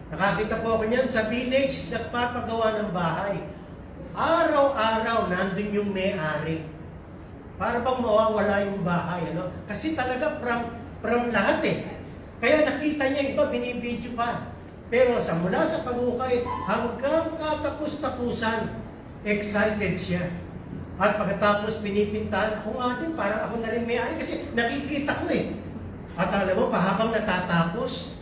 [SPEAKER 3] Nakakita po ako niyan sa village, nagpapagawa ng bahay. Araw-araw, nandun yung may-ari. Para bang mawawala yung bahay, ano? Kasi talaga from lahat eh. Kaya nakita niya iba, binibidyo pa. Pero mula sa pangukay hanggang katapos-tapusan, excited siya. At pagkatapos pinipintahan, ako nga din, parang ako na rin may-ari kasi nakikita ko eh. At alam mo, pahabang natatapos,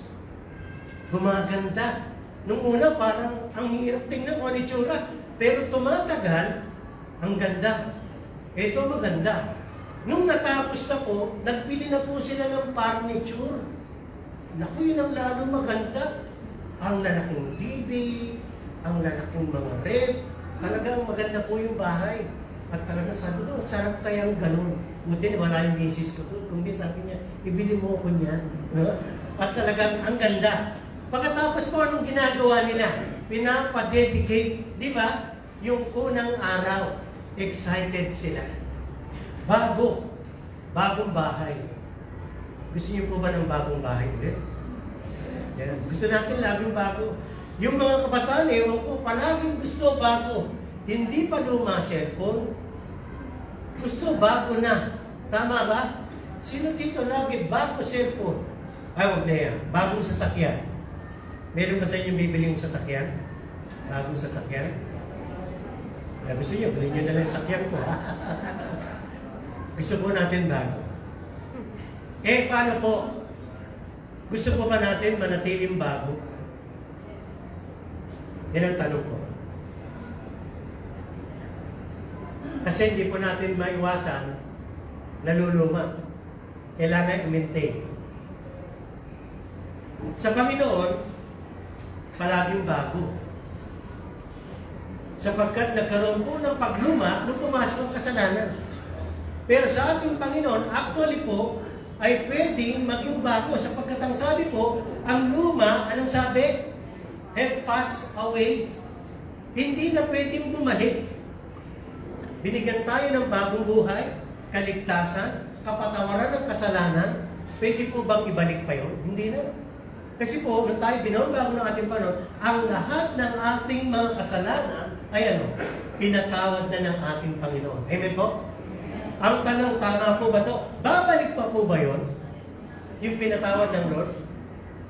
[SPEAKER 3] gumaganda. Nung una, parang ang hirap tingnan kung ano itsura. Pero tumatagal, ang ganda. Ito maganda. Nung natapos na po, nagpili na po sila ng furniture. Naku, yun ang lalong maganda. Ang lalaking TV, ang lalaking mga rep, talagang maganda po yung bahay. At talaga sabi ko, sarap kayang ganun. Buti wala yung misis ko doon. Kung di sabi niya, ibili mo ko niyan. No? At talagang ang ganda. Pagkatapos po, anong ginagawa nila? Pinapadedicate, di ba? Yung unang araw, excited sila. Bagong bahay. Gusto niyo po ba ng bagong bahay ulit? Yan. Gusto natin laging bago. Yung mga kabataan, ewan ko, palaging gusto bago. Hindi pa luma cellphone. Gusto bago na. Tama ba? Sino dito lagi bago cellphone? Ay, wag na yan. Bagong sasakyan. Meron ba sa inyo bibili yung sasakyan? Bagong sasakyan? Ay, gusto nyo, bilhin nyo na lang yung sasakyan ko. Gusto po natin bago. Eh, paano po? Gusto po ba natin manatiling bago? Yan ang tanong ko. Kasi hindi po natin maiwasan naluluma. Kailangan i-maintain. Sa Panginoon, palaging bago. Sapagkat nagkaroon po ng pagluma nung pumasok ang kasalanan. Pero sa ating Panginoon, actually po, ay pwedeng maging bago sapagkat ang sabi po, ang luma, anong sabi? Have passed away. Hindi na pwedeng bumalik. Binigyan tayo ng bagong buhay, kaligtasan, kapatawaran ng kasalanan. Pwede po bang ibalik pa yun? Hindi na. Kasi po, nung tayo binawag ng ating Panginoon, ang lahat ng ating mga kasalanan ay pinatawad na ng ating Panginoon. Amen po? Ang tanong, tama po ba ito? Babalik pa po ba yun? Yung pinatawad ng Lord?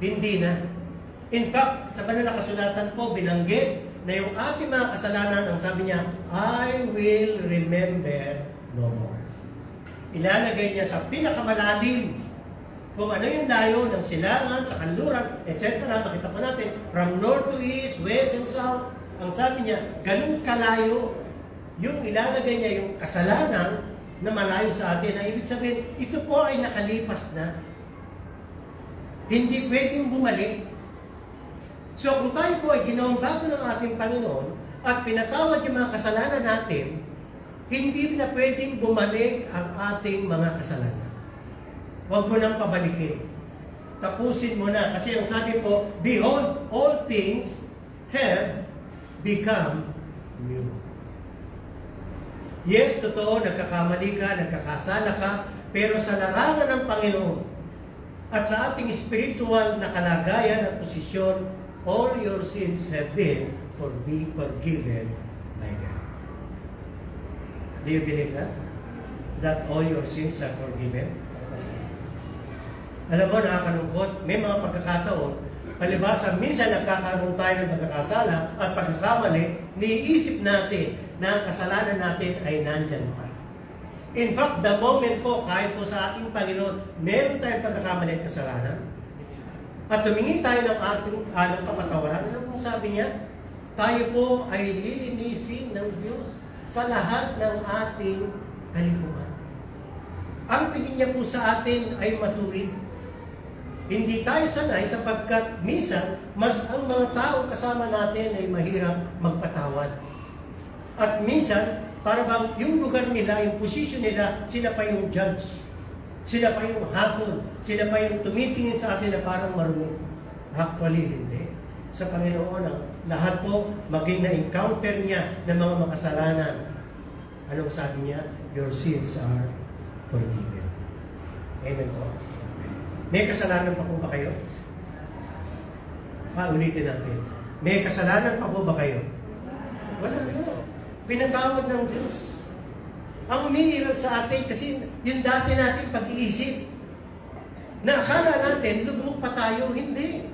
[SPEAKER 3] Hindi na. In fact, sa banal na kasulatan po, binanggit na yung ating mga kasalanan, ang sabi niya, I will remember no more. Ilalagay niya sa pinakamalalim kung ano yung layo ng silangan, sa kanluran, etc. Makita po natin, from north to east, west and south, ang sabi niya, ganun kalayo, yung ilalagay niya yung kasalanan na malayo sa atin. Ang ibig sabihin, ito po ay nakalipas na. Hindi pwedeng bumalik. So kung tayo po ay ginawang bago ng ating Panginoon at pinatawad yung mga kasalanan natin, hindi na pwedeng bumalik ang ating mga kasalanan. Huwag mo nang pabalikin. Tapusin mo na. Kasi ang sabi po, behold, all things have become new. Yes, totoo, nagkakamali ka, nagkakasala ka, pero sa larangan ng Panginoon at sa ating spiritual na kalagayan at posisyon, all your sins have been forgiven by God. Do you believe that? That all your sins are forgiven? Alam mo, nakakalungkot, may mga pagkakataon, palibasa, minsan nagkakaroon tayo ng pagkakasala at pagkakamali, niisip natin na ang kasalanan natin ay nandyan pa. In fact, the moment po, kahit po sa ating Panginoon, meron tayong pagkakamali at kasalanan, at tumingin tayo ng ating kapatawaran, ano pong sabi niya? Tayo po ay lilinisin ng Diyos sa lahat ng ating kalikuman. Ang tingin niya po sa atin ay matuwid. Hindi tayo sanay sapagkat minsan, mas ang mga taong kasama natin ay mahirap magpatawad. At minsan, para bang yung lugar nila, yung posisyon nila, sila pa yung judge. Sila pa yung hatol. Sila pa yung tumitingin sa atin na parang marumi. Actually, hindi. Sa Panginoon, lahat po maging na-encounter niya ng mga makasalanan. Anong sabi niya? Your sins are forgiven. Amen po. May kasalanan pa po ba kayo? Ulitin natin. May kasalanan pa po ba kayo? Wala na. Pinatawad ng Diyos. Ang umiiral sa atin kasi yung dati nating pag-iisip na akala natin lugmok pa tayo, hindi.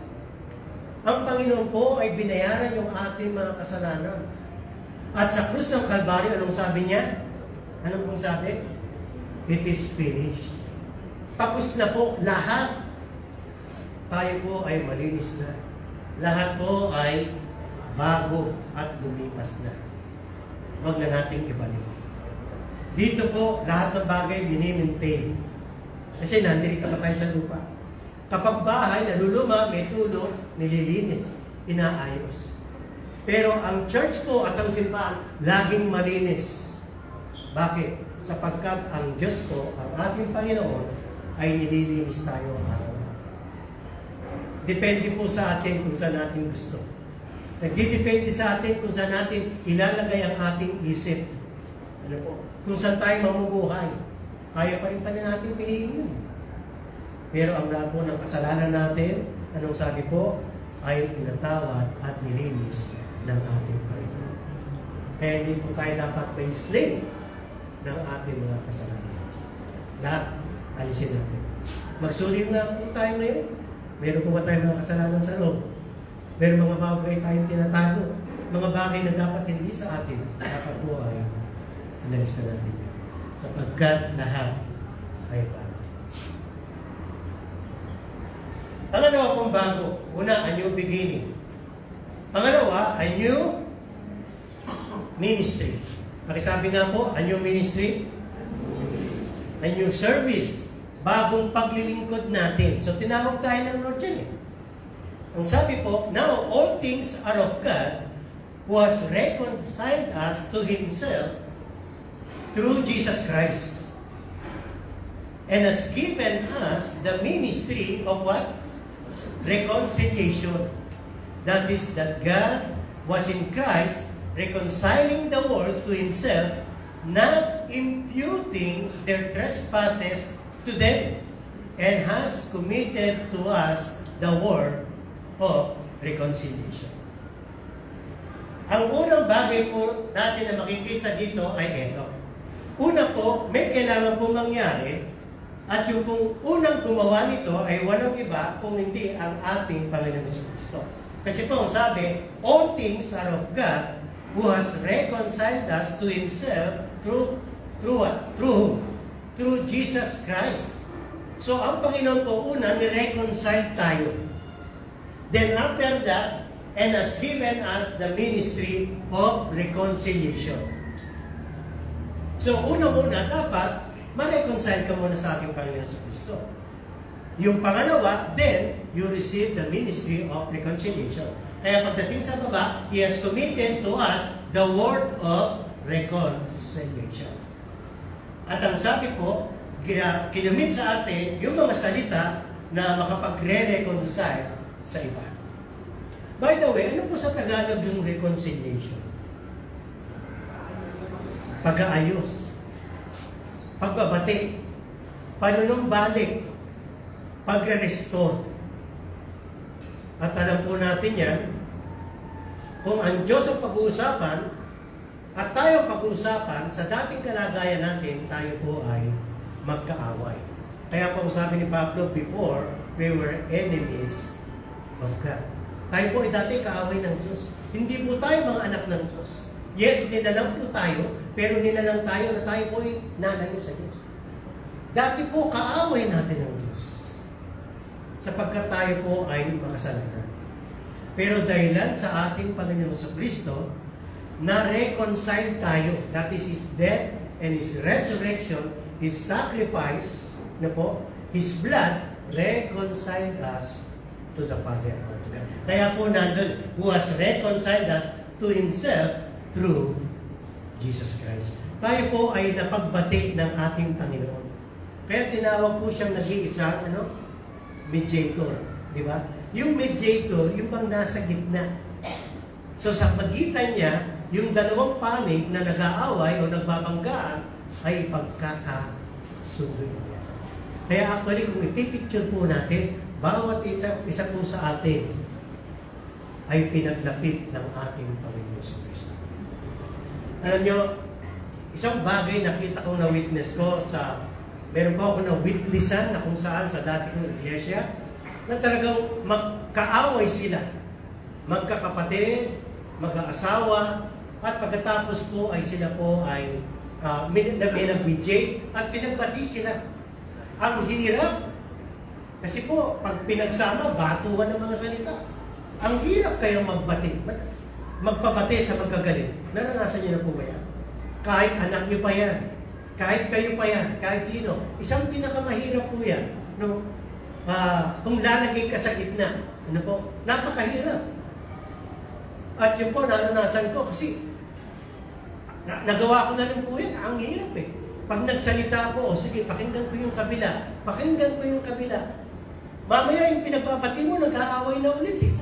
[SPEAKER 3] Ang Panginoon po ay binayaran yung ating mga kasalanan. At sa krus ng Kalbaryo, anong sabi niya? Anong pong sabi? It is finished. Tapos na po lahat. Tayo po ay malinis na. Lahat po ay bago at lumipas na. Huwag na nating ibalik. Dito po, lahat ng bagay minimaintain. Kasi nandito pa tayo sa lupa. Kapag bahay, naluluma, may tulo, nililinis, inaayos. Pero ang church po at ang simbahan, laging malinis. Bakit? Sapagkat ang Diyos po, ang ating Panginoon, ay nililinis tayo araw-araw. Depende po sa atin kung saan natin gusto. Nagdidepende sa atin kung saan natin ilalagay ang ating isip. Ano po? Kung saan tayo mamubuhay. Kaya pa rin natin piliin yun. Pero ang lahat po ng kasalanan natin, anong sabi po, ay pinatawad at nilinis ng ating Panginoon. Kaya hindi po tayo dapat may slave ng ating mga kasalanan. Lahat, alisin natin. Magsulim na po tayo ngayon. Meron po ba tayong mga kasalanan sa loob? Meron mga bagay tayong tinatago. Mga bagay na dapat hindi sa atin. Dapat po ay inalis na natin yan. Sapagkat lahat ay bago. Pangalawa pong bago. Una, a new beginning. Pangalawa, a new ministry. Pakisabi nga po, a new ministry, a new service. Bagong paglilingkod natin. So, tinawag tayo ng Lord dyan eh. Ang sabi po, now all things are of God who has reconciled us to Himself through Jesus Christ and has given us the ministry of what? Reconciliation. That is, that God was in Christ reconciling the world to Himself, not imputing their trespasses to them, and has committed to us the word of reconciliation. Ang unang bagay po natin na makikita dito ay ito. Una po, may kailangan po mangyari. At yung kung unang gumawa nito ay walang iba kung hindi ang ating Panginoon Kristo. Kasi po ang sabi, all things are of God who has reconciled us to Himself through what? Through whom? Through Jesus Christ. So ang Panginoon po una, ni-reconcile tayo. Then after that, and has given us the ministry of reconciliation. So una-una, dapat ma-reconcile ka muna sa ating Panginoon sa Kristo. Yung pangalawa, then, you receive the ministry of reconciliation. Kaya pagdating sa baba, He has committed to us the word of reconciliation. At ang sabi po, kinumit sa atin yung mga salita na makapagre-reconcile sa iba. By the way, ano po sa Tagalog yung reconciliation? Pag-aayos. Pagbabati, panunumbalik, pagre-restore. At alam po natin yan, kung ang Diyos ang pag-uusapan, at tayo ang pag-uusapan, sa dating kalagayan natin, tayo po ay magkaaway. Kaya po sabi ni Pablo, before, we were enemies of God. Tayo po ay dati kaaway ng Diyos. Hindi po tayo mga anak ng Diyos. Yes, nilalang po tayo, pero nilalang tayo na tayo po ay nalayo sa Diyos. Dati po, kaaway natin ng Diyos. Sapagkat tayo po ay makasalanan. Pero dahilan sa ating Panginoon sa Kristo, na-reconcile tayo. That is His death and His resurrection, His sacrifice, na po, His blood, reconciled us to the Father. Kaya po nandun, who has reconciled us to Himself through Jesus Christ. Tayo po ay napagbati ng ating Panginoon. Kaya tinawag po siyang nag-iisang mediator. Di ba? Yung mediator, yung bang nasa gitna. So sa pagitan niya, yung dalawang panig na nag-aaway o nagbabanggaan ay pagkakasundo niya. Kaya actually, kung ipipicture po natin, bawat isa po sa atin ay pinaglapit ng ating Panginoon sa Kristo. Alam nyo, isang bagay nakita kong na-witness ko meron pa ako na-witnessan na kung saan sa dati kong iglesia, na talagang magkaaway sila. Magkakapatid, mag-aasawa, at pagkatapos po ay sila po ay nag-mediate at pinagbati sila. Ang hirap. Kasi po, pag pinagsama, batuhan ng mga salita. Ang hirap kayong magpabati sa magkagalit. Naranasan niyo na po ba yan? Kahit anak niyo pa yan, kahit kayo pa yan, kahit sino. Isang pinakamahirap po yan. No? Kung lalagay ka sa gitna, napakahirap. At yun po, naranasan ko kasi nagawa ko na rin po yan. Ang hirap eh. Pag nagsalita ako, sige, pakinggan ko yung kabila. Mamaya yung pinagbabati mo, nag-aaway na ulit eh.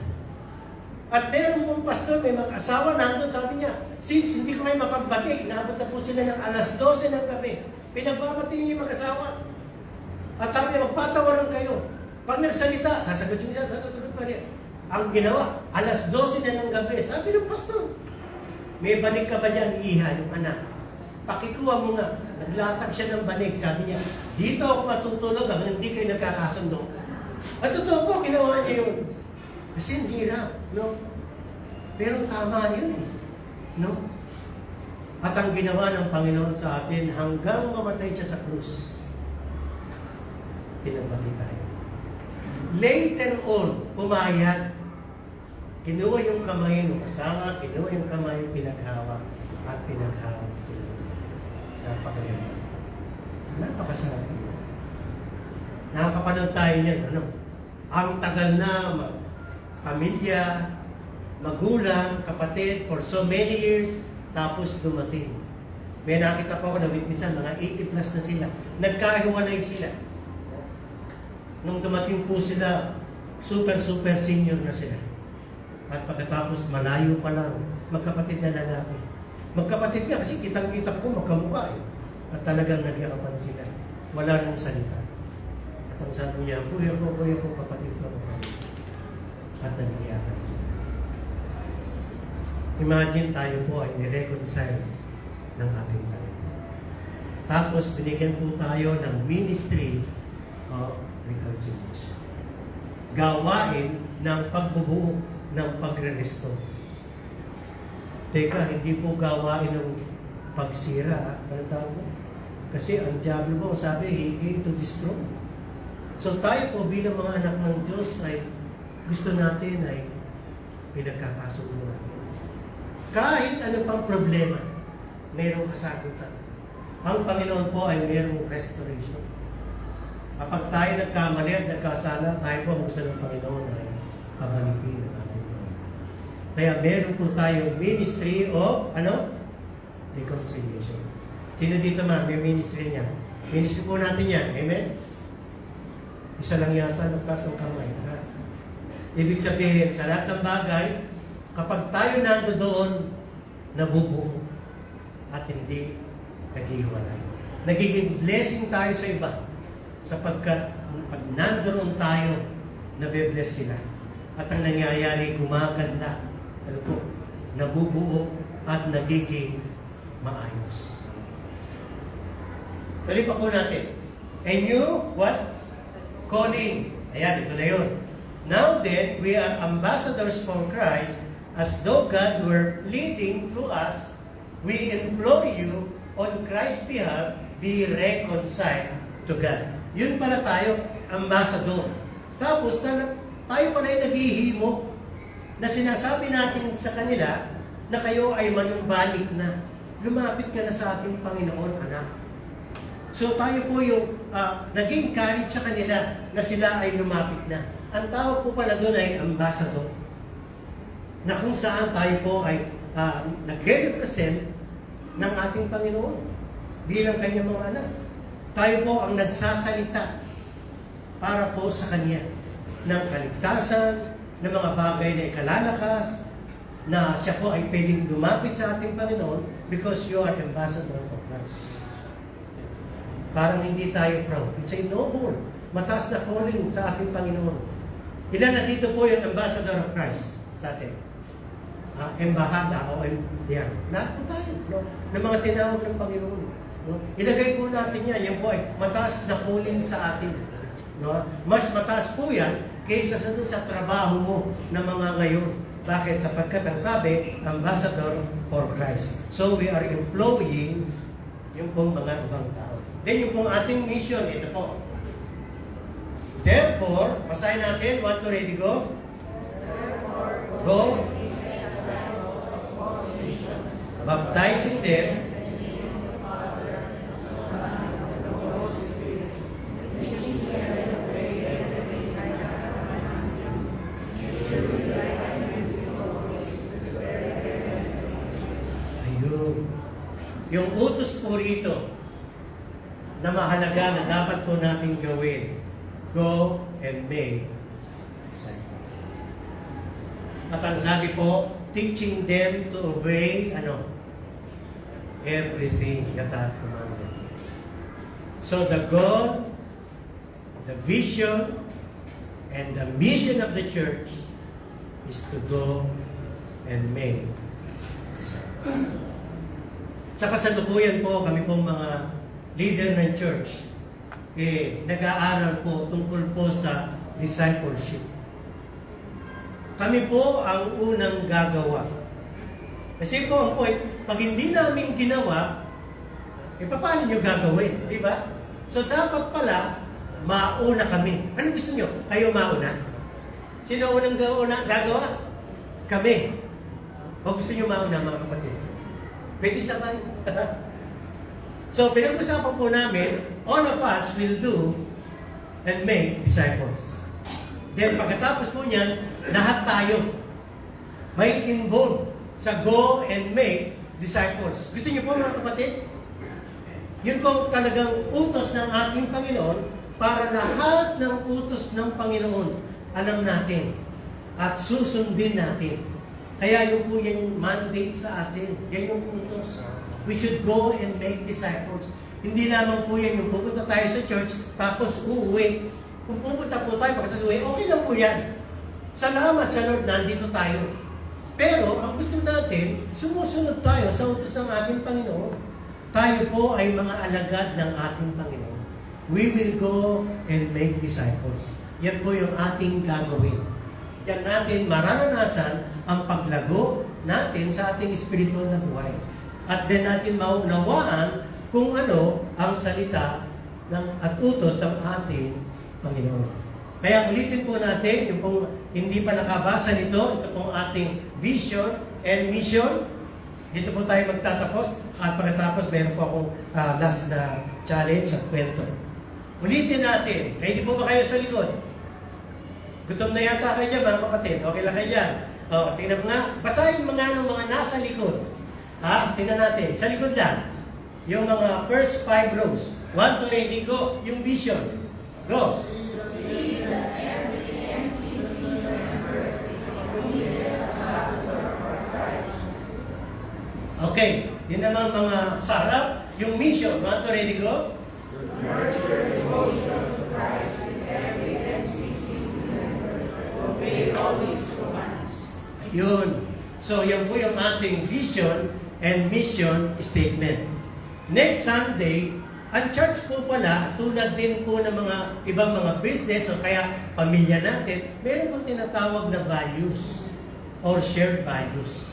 [SPEAKER 3] At meron pong pastor, may mag-asawa, nandun, sabi niya, since hindi ko kayo mapagbati, inaabot na po sila ng alas 12 ng gabi. Pinagbabati niyo yung mag-asawa. At sabi, magpatawaran kayo. Pag nagsalita, sasagot yung isa, sasagot pa rin. Ang ginawa, alas 12 na ng gabi, sabi ng pastor, may banig ka ba dyan, iha, yung anak? Pakikuha mo nga. Naglatag siya ng banig, sabi niya, dito ako matutulog hanggang hindi kayo nagkakasundo. At totoo po, ginawa niya yun. Kasi hindi hirap, no? Pero tama yun eh, no? At ang ginawa ng Panginoon sa atin hanggang mamatay siya sa krus, pinagbati tayo. Later on, pumayag, kinuha yung kamay ng kasama, kinuha yung kamay, pinaghawak, at pinaghawak sila. Napakaganda. Napakasarap. Nakakapanood tayo niyan, ano? Ang tagal na pamilya, magulang, kapatid, for so many years, tapos dumating. May nakita po ako na witnessan, mga 80 plus na sila. Nagkahiwalay sila. Nung dumating po sila, super senior na sila. At pagkatapos, malayo pa lang, magkapatid na lalaki. Magkapatid nga, kasi kitang-kita ko magkamukha eh. At talagang nagyakapan sila. Wala nang salita. At ang sabi niya, kuya ko, kapatid ko. At nagyakapan sila. Imagine tayo po ay nireconcile ng ating Panginoon. Tapos binigyan po tayo ng ministry of reconciliation. Gawain ng pagbubuo ng pagre-restore. Teka, hindi po gawain ng pagsira. Ano tawag mo? Kasi ang diablo mo, sabi, he came to destroy. So tayo po bilang mga anak ng Diyos ay gusto natin ay pinagkakasundo natin. Kahit ano pang problema, mayroong kasagutan. Ang Panginoon po ay mayroong restoration. Kapag tayo nagkamali at nagkasala, tayo po ang gusto ng Panginoon ay pabalikin ang ating Panginoon. Kaya meron po tayong ministry of, reconciliation. Sino dito man, may ministry niya? Ministry po natin yan. Amen? Isa lang yata, nagtas ng kamay. Ha? Ibig sabihin, sa lahat ng bagay, kapag tayo nando doon, nabubuo at hindi naghihiwalay. Nagiging blessing tayo sa iba sapagkat pag nandoon tayo, nabe-bless sila. At ang nangyayari, gumaganda. Nabubuo at nagiging maayos. Tuloy pa po natin. And you, what? Calling. Ayan, ito na yun. Now then, we are ambassadors for Christ, as though God were leading through us. We implore you, on Christ's behalf, be reconciled to God. Yun pala tayo, ambassador. Tapos, tayo pala ay naghihimo na sinasabi natin sa kanila na kayo ay manumbalik na. Lumapit ka na sa ating Panginoon, anak. So tayo po yung naging encourage sa kanila na sila ay lumapit na. Ang tawag po pala doon ay ambassador. Na kung saan tayo po ay nagre-represent ng ating Panginoon bilang kanyang mga anak. Tayo po ang nagsasalita para po sa Kanya ng kaligtasan, ng mga bagay na ikalalakas, na siya po ay pwedeng lumapit sa ating Panginoon because you are ambassador for Christ. Parang hindi tayo proud. It's a noble, mataas na calling sa ating Panginoon. Ilan na dito po yung ambassador of Christ? sa atin? Embahada o yan. Lahat po tayo, no? Ng mga tinawag ng Panginoon. No? Ilagay po natin yan. Yan po ay mataas na calling sa atin. No? Mas mataas po yan kaysa sa trabaho mo na mga ngayon. Bakit? Sapagkat ang sabi, ambassador for Christ. So we are employing yung pong mga ibang tao. Then yung pong ating mission, ito po. Therefore, basahin natin, 1, 2, ready, go? Go. Baptizing them ayun. Yung utos po rito na mahalaga na dapat po natin gawin. Go and make disciples. At ang sabi po, teaching them to obey, everything that I commanded. So the goal, the vision, and the mission of the church is to go and make disciples. Sa kasalukuyan po, kami pong mga leader ng church, nag-aaral po tungkol po sa discipleship. Kami po ang unang gagawa. Kasi po ang point, pag hindi namin ginawa, paano nyo gagawin? Di ba? So dapat pala, mauna kami. Ano gusto nyo? Kayo mauna? Sino unang gagawa? Kami. O gusto nyo mauna, mga kapatid? Pwede sabay. So pinag-usapan po namin, all of us will do and make disciples. Then pagkatapos po niyan, lahat tayo may involved sa go and make disciples. Gusto niyo po mga kapatid? Yun po talagang utos ng ating Panginoon para lahat ng utos ng Panginoon alam natin at susundin natin. Kaya yun po yung mandate sa atin. Yan yung utos. We should go and make disciples. Hindi lamang po yan yung pupunta tayo sa church tapos uuwi. Kung pupunta po tayo pagkatapos uuwi, okay lang po yan. Salamat sa Lord, nandito tayo. Pero, ang gusto natin, sumusunod tayo sa utos ng ating Panginoon. Tayo po ay mga alagad ng ating Panginoon. We will go and make disciples. Yan po yung ating gagawin. Yan natin mararanasan ang paglago natin sa ating espiritual na buhay. At din natin maunawaan kung ano ang salita at utos ng ating Panginoon. Kaya ulitin po natin, yung pong hindi pa nakabasa nito, ito pong ating vision and mission. Dito po tayo magtatapos at pagkatapos meron po akong last na challenge at kwento. Ulitin natin. Ready po ba kayo sa likod? Gutom na yata kayo dyan, mga kapatid. Okay lang kayo dyan. Tingnan mo nga. Basahin mga mga nasa likod. Tingnan natin. Sa likod lang. Yung mga first 5 rows. 1, 2, ready, go. Yung vision. Go. Okay. Yun naman mga sarap. Yung mission. 1, 2, ready, go.
[SPEAKER 5] Nurture devotion to Christ in every MCCC member. Obey all His commands.
[SPEAKER 3] Ayun. So, yan po yung ating vision and mission statement. Next Sunday, ang church po pala, tulad din po ng mga ibang mga business o kaya pamilya natin, meron pong tinatawag na values or shared values.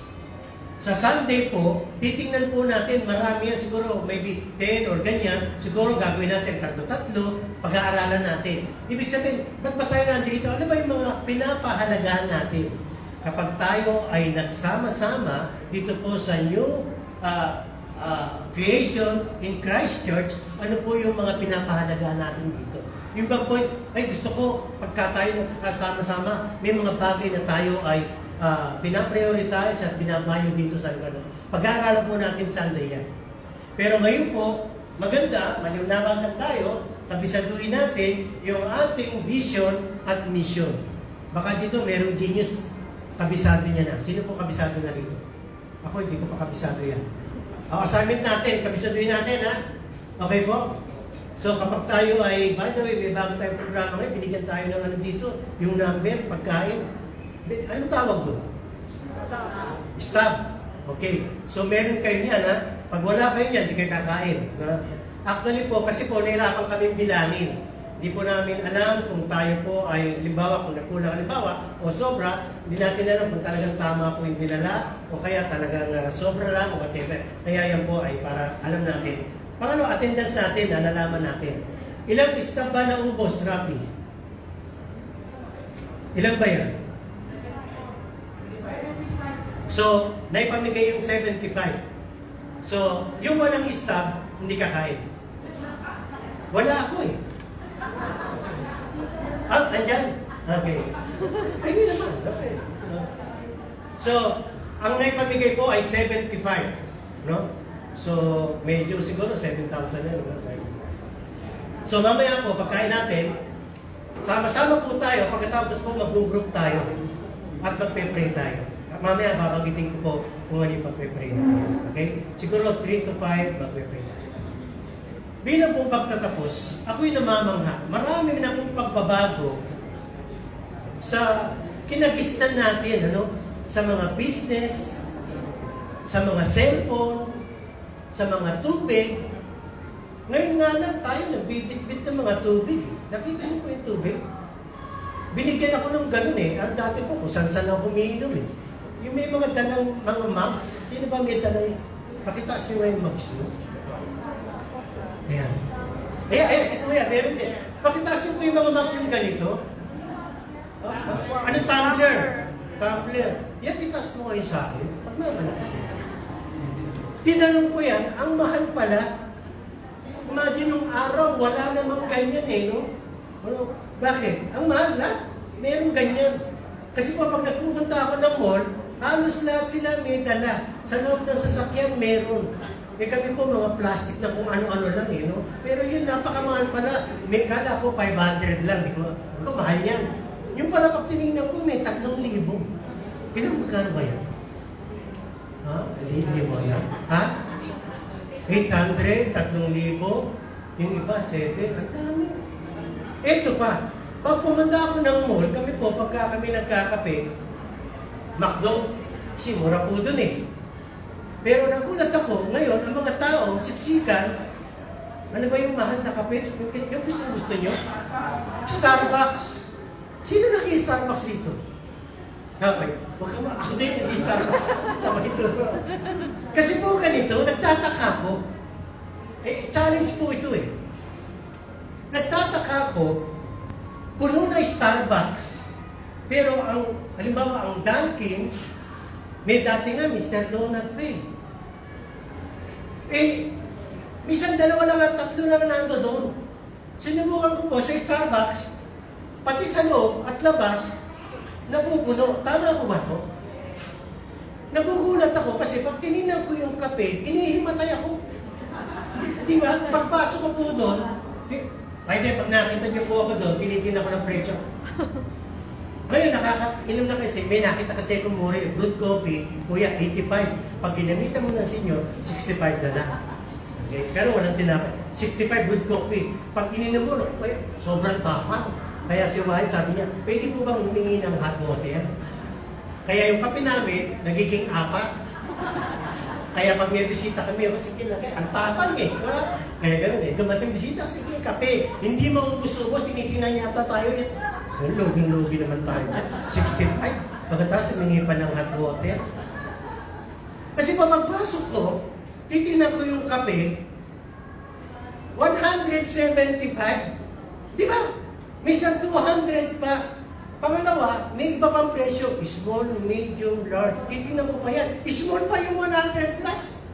[SPEAKER 3] Sa Sunday po, titingnan po natin, marami yan siguro, maybe 10 or ganyan, siguro gagawin natin tatlo-tatlo, pag-aaralan natin. Ibig sabihin, ba't ba tayo nandito? Ano ba yung mga pinapahalagahan natin? Kapag tayo ay nagsama-sama dito po sa new creation in Christ Church, ano po yung mga pinapahalagahan natin dito? Yung bang point, ay gusto ko, pagka tayo nagkasama-sama, may mga bagay na tayo ay pinaprioritize at binabayo dito sa lugar. Pag-aaralan po natin Sunday yan. Pero ngayon po, maganda, maliwanagan tayo, kabisaduhin natin yung ating vision at mission. Baka dito merong genius, kabisado niya na. Sino po kabisado na dito? Ako, hindi ko pa kabisado yan. Ang assignment natin, kabisaduhin natin, ha? Okay po? So kapag tayo ay, by the way, may bago tayong programa ngayon, binigyan tayo ng ano dito, yung number, pagkain. Anong tawag doon? Stop. Okay. So meron kayo niyan, ha? Pag wala kayo niyan, hindi kayo kakain. Ha? Actually po, kasi po, nahirapan kami bilangin. Hindi po namin alam kung tayo po ay, limbawa, kung nakulang halimbawa, o sobra, hindi natin alam kung talagang tama po yung dinala, o kaya talagang sobra lang, o whatever. Kaya yan po ay para alam natin. Pangalawa, attendance natin, nalalaman natin. Ilang staff ba na ubos, Rapi? Ilang ba yan? So, naipamigay yung 75. So, yung walang staff, hindi kakain. Wala ako eh. Ah, andyan? Okay. Ay, hindi naman. Okay. So, ang naipamigay ko ay 75. No? So, medyo siguro 7,000 yan. No? So, mamaya po, pagkain natin, sama-sama po tayo, pagkatapos po mag-group tayo at magpe-pray tayo. Mamaya, babanggitin ko po kung ano yung pagpe-pray natin. Okay? Siguro 3 to 5, magpe-pray tayo. Bilang pong pagtatapos, ako'y namamangha. Marami na pong pagbabago sa kinagistan natin, ano? Sa mga business, sa mga cellphone, sa mga tubig. Ngayon nga lang tayo nagbibit-bit ng mga tubig. Nakita niyo po yung tubig? Binigyan ako ng ganun eh. At dati po, kung saan-saan ako humiinom eh. Yung may mga dalang mga mugs, sino ba may dalang, pakitaas niyo nga yung mugs nyo? Ayan. Ayan, si Kuya, meron din. Pakitaas niyo po yung mga mugs yung ganito. Ano tumbler? Tumbler. Yan, itaas mo kayo sa akin. Pagmamalaki. Tinanong ko yan, ang mahal pala. Imagine nung araw, wala namang ganyan eh, no? Ano? Bakit? Ang mahal na. Meron ganyan. Kasi po, pag nagpupunta ako ng mall, halos lahat sila may dala. Sa loob ng sasakyan, meron. Eh kami po, mga plastic na kung ano-ano lang eh, no? Pero yun, napakamahal pala. May kala ko 500 lang. Di ko, mahal yan. Yung pala pag tinignan ko, may 3,000. Ilang magkano ba yan? Ha? Hindi mo na. Ha? 800, 3,000. Yung iba, 7. Ang dami. Ito pa. Pag pumunta ako ng mall, kami po, pagka kami nagkakape, McDo, kasi mura po dun eh. Pero nagulat ako, ngayon, ang mga tao, siksikan, ano ba yung mahal na kape? Yung gusto nyo? Starbucks. Sino nag-Starbucks dito? Okay. Huwag ka ako din nag-Starbucks. Sama ito. Kasi po ganito, nagtataka ko. Eh, challenge po ito eh. Nagtataka ko, puno na Starbucks. Pero ang, halimbawa, ang Dunkin', may dati nga, Mr. Donald Trey. Eh, minsan dalawa lang at tatlo lang nando doon. Sinubukan ko po sa Starbucks, pati sa loob at labas, napupuno. Tama ko ba to? Nagugulat ako kasi pag tinignan ko yung kape, inihimatay ako. Di ba? Pagpasok ko po doon, pag nakita niyo po ako doon, tinitin ako ng presyo. Ngayon, nakaka-inom na kasi, may nakita kasi akong mura, good coffee, kuya, 85. Pag ginamitan mo ng senior, 65 na lang. Okay? Pero walang tinapay. 65 good coffee. Pag ininom mo, kuya, sobrang tapang. Kaya si Wahid sabi niya, pwede po bang humingi ng hot water? Kaya yung kape namin, nagiging 4. Kaya pag may bisita kami, sige na, ang tapang eh. Kaya gano'n eh, dumating bisita, sige, kape. Hindi maubos-ubos, tinitingnan yata tayo eh. Loging-logi naman tayo. 65. Pagkatapos humingi pa ng hot water. Kasi pagpasok ko, titingnan ko yung kape, 175. Di ba? Minsan 200 pa. Pangalawa, may iba pang presyo. Small, medium, large. Titingnan ko pa yan. Small pa yung 100 plus.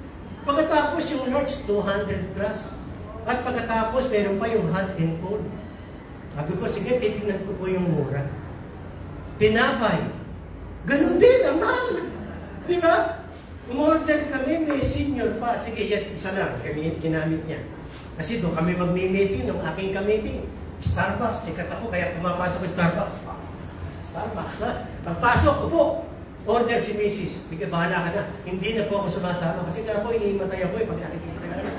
[SPEAKER 3] Pagkatapos yung large, 200 plus. At pagkatapos, meron pa yung hot and cold. Sabi ko, sige, titingnan ko po yung mura. Tinapay. Ganun din, ang mahal. Di ba? Umorder kami, may senior pa. Sige, yan, isa lang. Kami ginamit niya. Kasi doon kami mag-meeting ng aking kamiting. Starbucks, sikat ako, kaya pumapasok ko Starbucks. Starbucks, ha? Pagpasok ko po, order si Mrs. Sige, bahala ka na. Hindi na po ako sumasama. Kasi nga po, iniimatay ako pag nakikita ka na.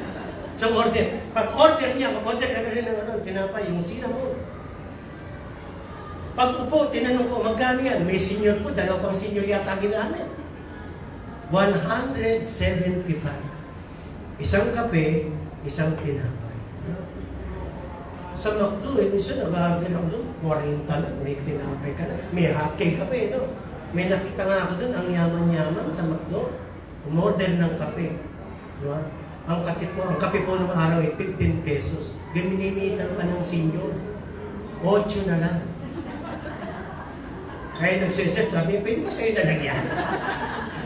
[SPEAKER 3] So, order. Pag order niya, mag-order ka na rin ng tinapay, yung cinnamon. Pag upo, tinanong ko, magkano yan? May senior po, dalawa pang senior yata ginamit. 175. Isang kape, isang tinapay. Sa McDo, minsan nag-order ako doon, 40 lang, may tinapay ka na. May hotcake kape, no? May nakita nga ako doon, ang yaman-yaman sa McDo. Umorder ng kape. Diba? Ang kape po ng araw ay 15 pesos. Gamininitan pa ng senior. 8 na lang. Kaya nagsiset, sabi, pwede ba sa'yo nalagyan?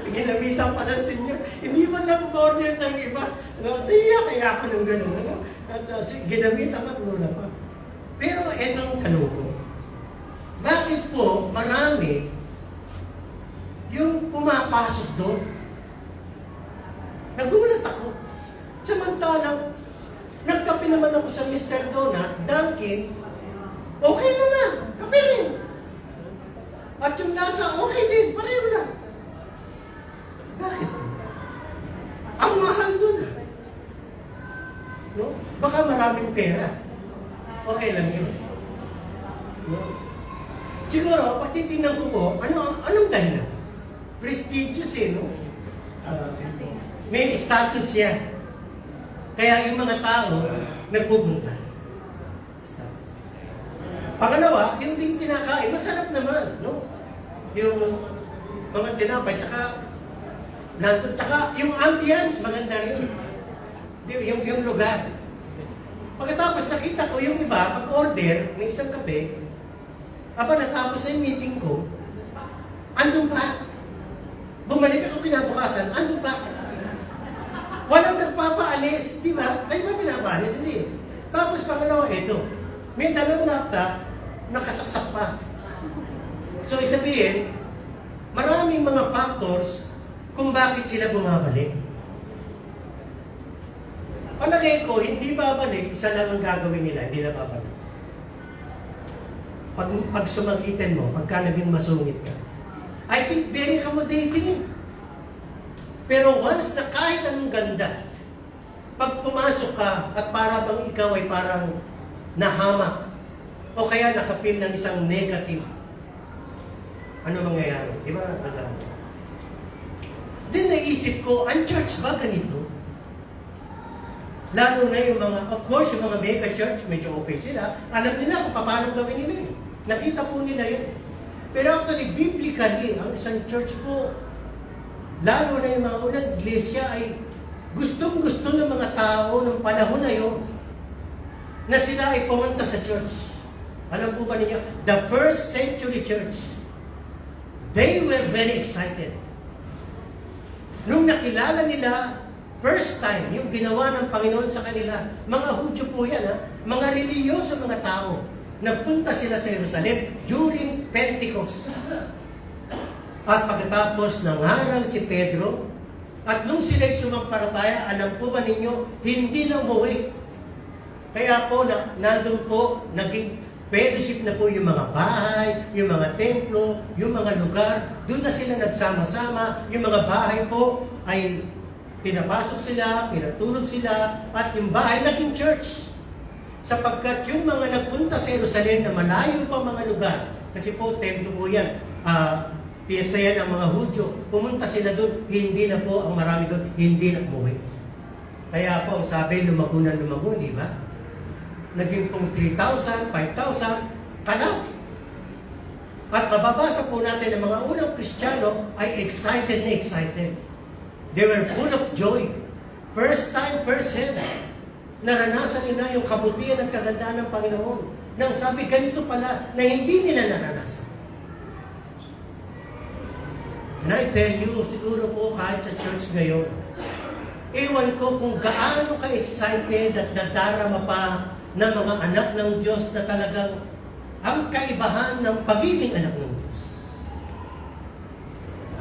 [SPEAKER 3] Ginamitan pa ng senior. Hindi man lang order ng iba. No? Tiya kaya ako ng gano'n. No? At ginamitan pa, muna pa. Pero etong kaluko. Bakit po marami yung pumapasok doon? Nagulat ako. Samantalang, nagkape naman ako sa Mr. Donut, Dunkin, okay naman, kape rin. At yung lasa, okay din, pareho lang. Bakit? Ang mahal doon. No? Baka maraming pera. Okay lang yun. No? Siguro, pag titingnan ko po, anong dahilan? Prestigious no? May status siya. Kaya yung mga tao, nagpupunta. Pangalawa, yung din kinakain, masarap naman, no? Yung mga tinapay, tsaka yung ambience, maganda rin. Yung lugar. Pagkatapos nakita ko yung iba, pag-order, may isang kape, natapos na yung meeting ko, andun pa. Bumalik ako kinabukasan, andun pa. Walang nagpapaalis, di ba? Kayo ba pinapaalis? Hindi. Tapos pangalawa, eto, may dalawang laptop, nakasaksak pa. So, isabihin, maraming mga factors kung bakit sila bumabalik. Palagay ko, hindi babalik, isa lang ang gagawin nila, hindi na babalik. Pag sumagitan mo, pagka naging masungit ka, I think very accommodating. Pero once na kahit anong ganda, pag pumasok ka at para bang ikaw ay parang nahamak o kaya nakapil ng isang negative, ano mangyayari? Di ba? Then naisip ko, ang church ba ganito? Lalo na yung mga, of course, yung mga mega church, medyo okay sila. Alam nila kung paano gawin nila yun. Nakita po nila yun. Pero actually, biblically, ang isang church po, lalo na yung mga unang iglesia ay gustong-gusto ng mga tao ng panahon na yun na sila ay pumunta sa church. Alam po ba ninyo? The first century church, they were very excited. Nung nakilala nila, first time, yung ginawa ng Panginoon sa kanila, mga Hudyo po yan, mga reliyoso mga tao, nagpunta sila sa Jerusalem during Pentecost. At pagkatapos nangaral si Pedro, at nung sila'y sumampalataya, alam po ba ninyo, hindi na umuwi. Kaya po, nandun po, naging fellowship na po yung mga bahay, yung mga templo, yung mga lugar. Doon na sila nagsama-sama. Yung mga bahay po ay pinapasok sila, pinatulog sila, at yung bahay naging church. Sapagkat yung mga nagpunta sa Jerusalem na malayo pa mga lugar, kasi po, templo po yan, piyesta yan ang mga Hudyo, pumunta sila doon, hindi na po ang marami doon, hindi na umuwi. Kaya po, ang sabi, lumago na lumago, di ba? Naging pong 3,000, 5,000, kalat. At mababasa po natin ang mga unang Kristiyano ay excited na excited. They were full of joy. First time, first hand. Naranasan nila yung kabutihan at kagandaan ng Panginoon. Nang sabi, ganito pala na hindi nila naranasan. And I tell you, siguro po kahit sa church ngayon, ewan ko kung gaano ka-excited at nadarama pa ng mga anak ng Diyos na talagang ang kaibahan ng pagiging anak ng Diyos.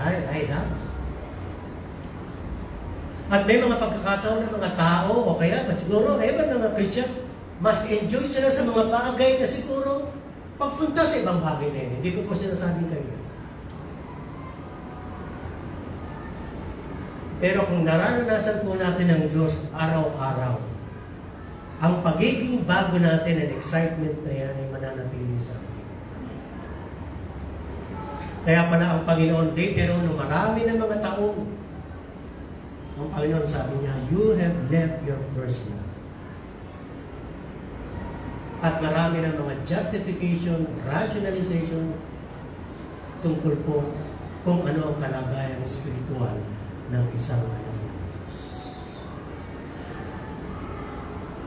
[SPEAKER 3] I love. At may mga pagkakataon ng mga tao, o kaya siguro, ewan ng mga Christian, mas enjoy sila sa mga bagay na siguro pagpunta sa ibang bagay na yun. Hindi ko po sinasabing kayo. Pero kung nararanasan po natin ang Diyos araw-araw, ang pagiging bago natin and excitement na yan ay mananatili sa atin. Kaya pala ang Panginoon, later on, nung marami ng mga taong, ang Panginoon sabi niya, you have left your first love. At marami ng mga justification, rationalization, tungkol po kung ano ang kalagayang spiritual ng isang anak ng Diyos.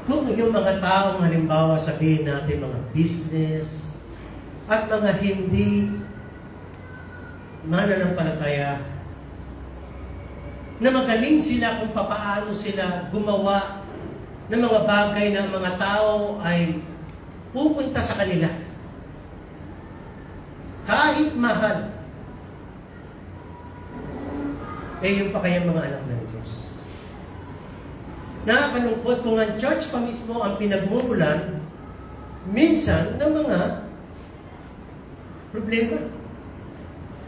[SPEAKER 3] Kung yung mga taong halimbawa sabihin natin mga business at mga hindi mananampalataya na magaling sila kung papaano sila gumawa ng mga bagay na mga tao ay pupunta sa kanila. Kahit mahal. Yung pa kayang mga anak ng Diyos. Nakakalungkot kung ang church pa mismo ang pinagmumulan minsan ng mga problema.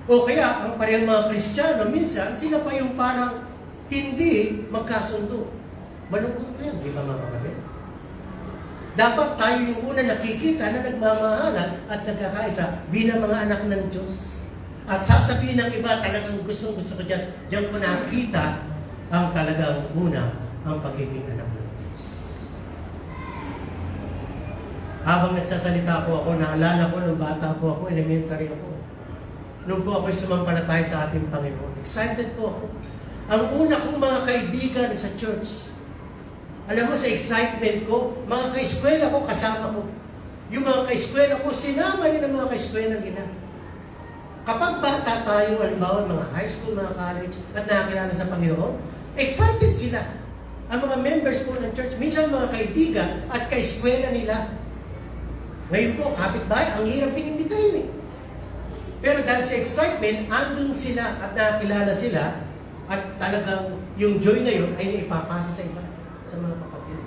[SPEAKER 3] O kaya, ang parehong mga Kristiyano, minsan, sila pa yung parang hindi magkasundo. Malungkot po yan, di ba mga kapatid? Dapat tayo yung una nakikita na nagmamahalan at nagkakaisa bilang mga anak ng Diyos. At sasabihin ng iba, talagang gusto ko dyan, diyan ko nakita ang talagang una, ang pagiging anak ng Diyos. Habang nagsasalita po ako, naalala ko nung bata po ako, elementary ako. Nung po ako'y sumampalataya sa ating Panginoon. Excited po ako. Ang una kong mga kaibigan sa church, alam mo, sa excitement ko, mga kaeskwela ko, kasama ko. Yung mga kaeskwela ko, sinama rin ang mga kaeskwela nila. Kapag bata tayo, halimbawa, mga high school, mga college, at nakakilala sa Panginoon, excited sila. Ang mga members po ng church, minsan mga kaibigan at kaeskwela nila. Ngayon po, kapitbahay, ang hirap din imbitahin eh. Pero dahil sa excitement, andun sila at nakakilala sila at talagang yung joy na yun ay naipapasa sa iba, sa mga kapatid.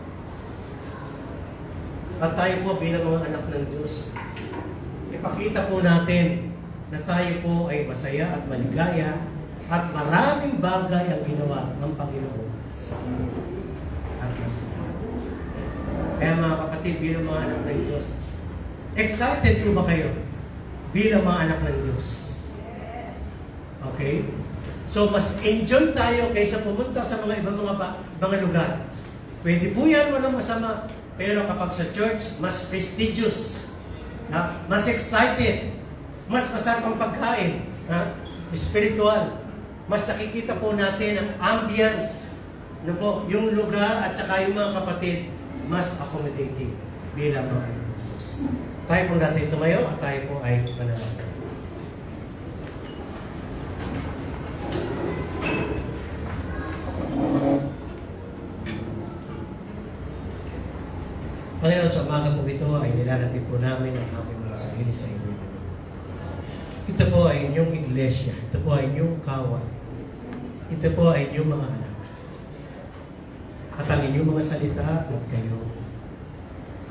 [SPEAKER 3] At tayo po bilang mga anak ng Diyos, ipakita po natin na tayo po ay masaya at maligaya at maraming bagay ang ginawa ng Panginoon sa atin at masaya. Kaya mga kapatid, bilang mga anak ng Diyos, excited po ba kayo bilang mga anak ng Diyos? Okay? So, mas enjoy tayo kaysa pumunta sa mga ibang mga lugar. Pwede po yan, walang masama. Pero kapag sa church, mas prestigious. Mas excited. Mas masarap ang pagkain. Spiritual. Mas nakikita po natin ang ambience. Ano po, yung lugar at saka yung mga kapatid, mas accommodating bilang mga anak ng Diyos. Tayo po natin tumayo at tayo po ay manalangin. Panginoon, sa umaga po ito ay nilalapit po namin ang aming mga sarili sa inyo. Ito po ay inyong iglesia. Ito po ay inyong kawan. Ito po ay inyong mga anak. At ang inyong mga salita at kayo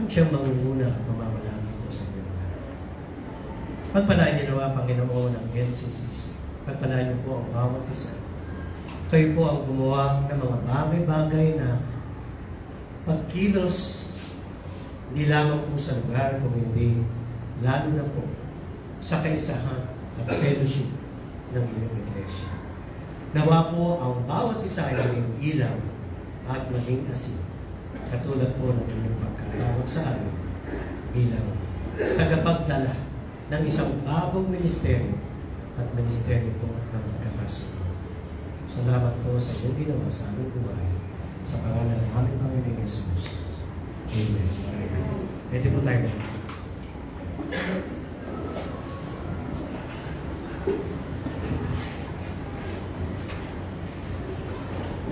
[SPEAKER 3] ang siyang mangunguna at mamamalangin po sa inyo. Pagpalaan niyo nawa, Panginoon, ang NCCC. Pagpalaan niyo po ang bawat isa. Kayo po ang gumawa ng mga bagay-bagay na pagkilos hindi lamang po sa lugar, kung hindi, lalo na po sa kaisahan at fellowship ng inyong iglesia. Nawa po ang bawat isa ay maging ilaw at maging asin, katulad po ng inyong pagkatawag sa amin bilang tagapagdala ng isang bagong ministeryo at ministeryo po ng magkakasundo. Salamat po sa inyong ginawa sa aming buhay sa pangalan ng aming Panginoon Jesus. Amen. Pwede po tayo.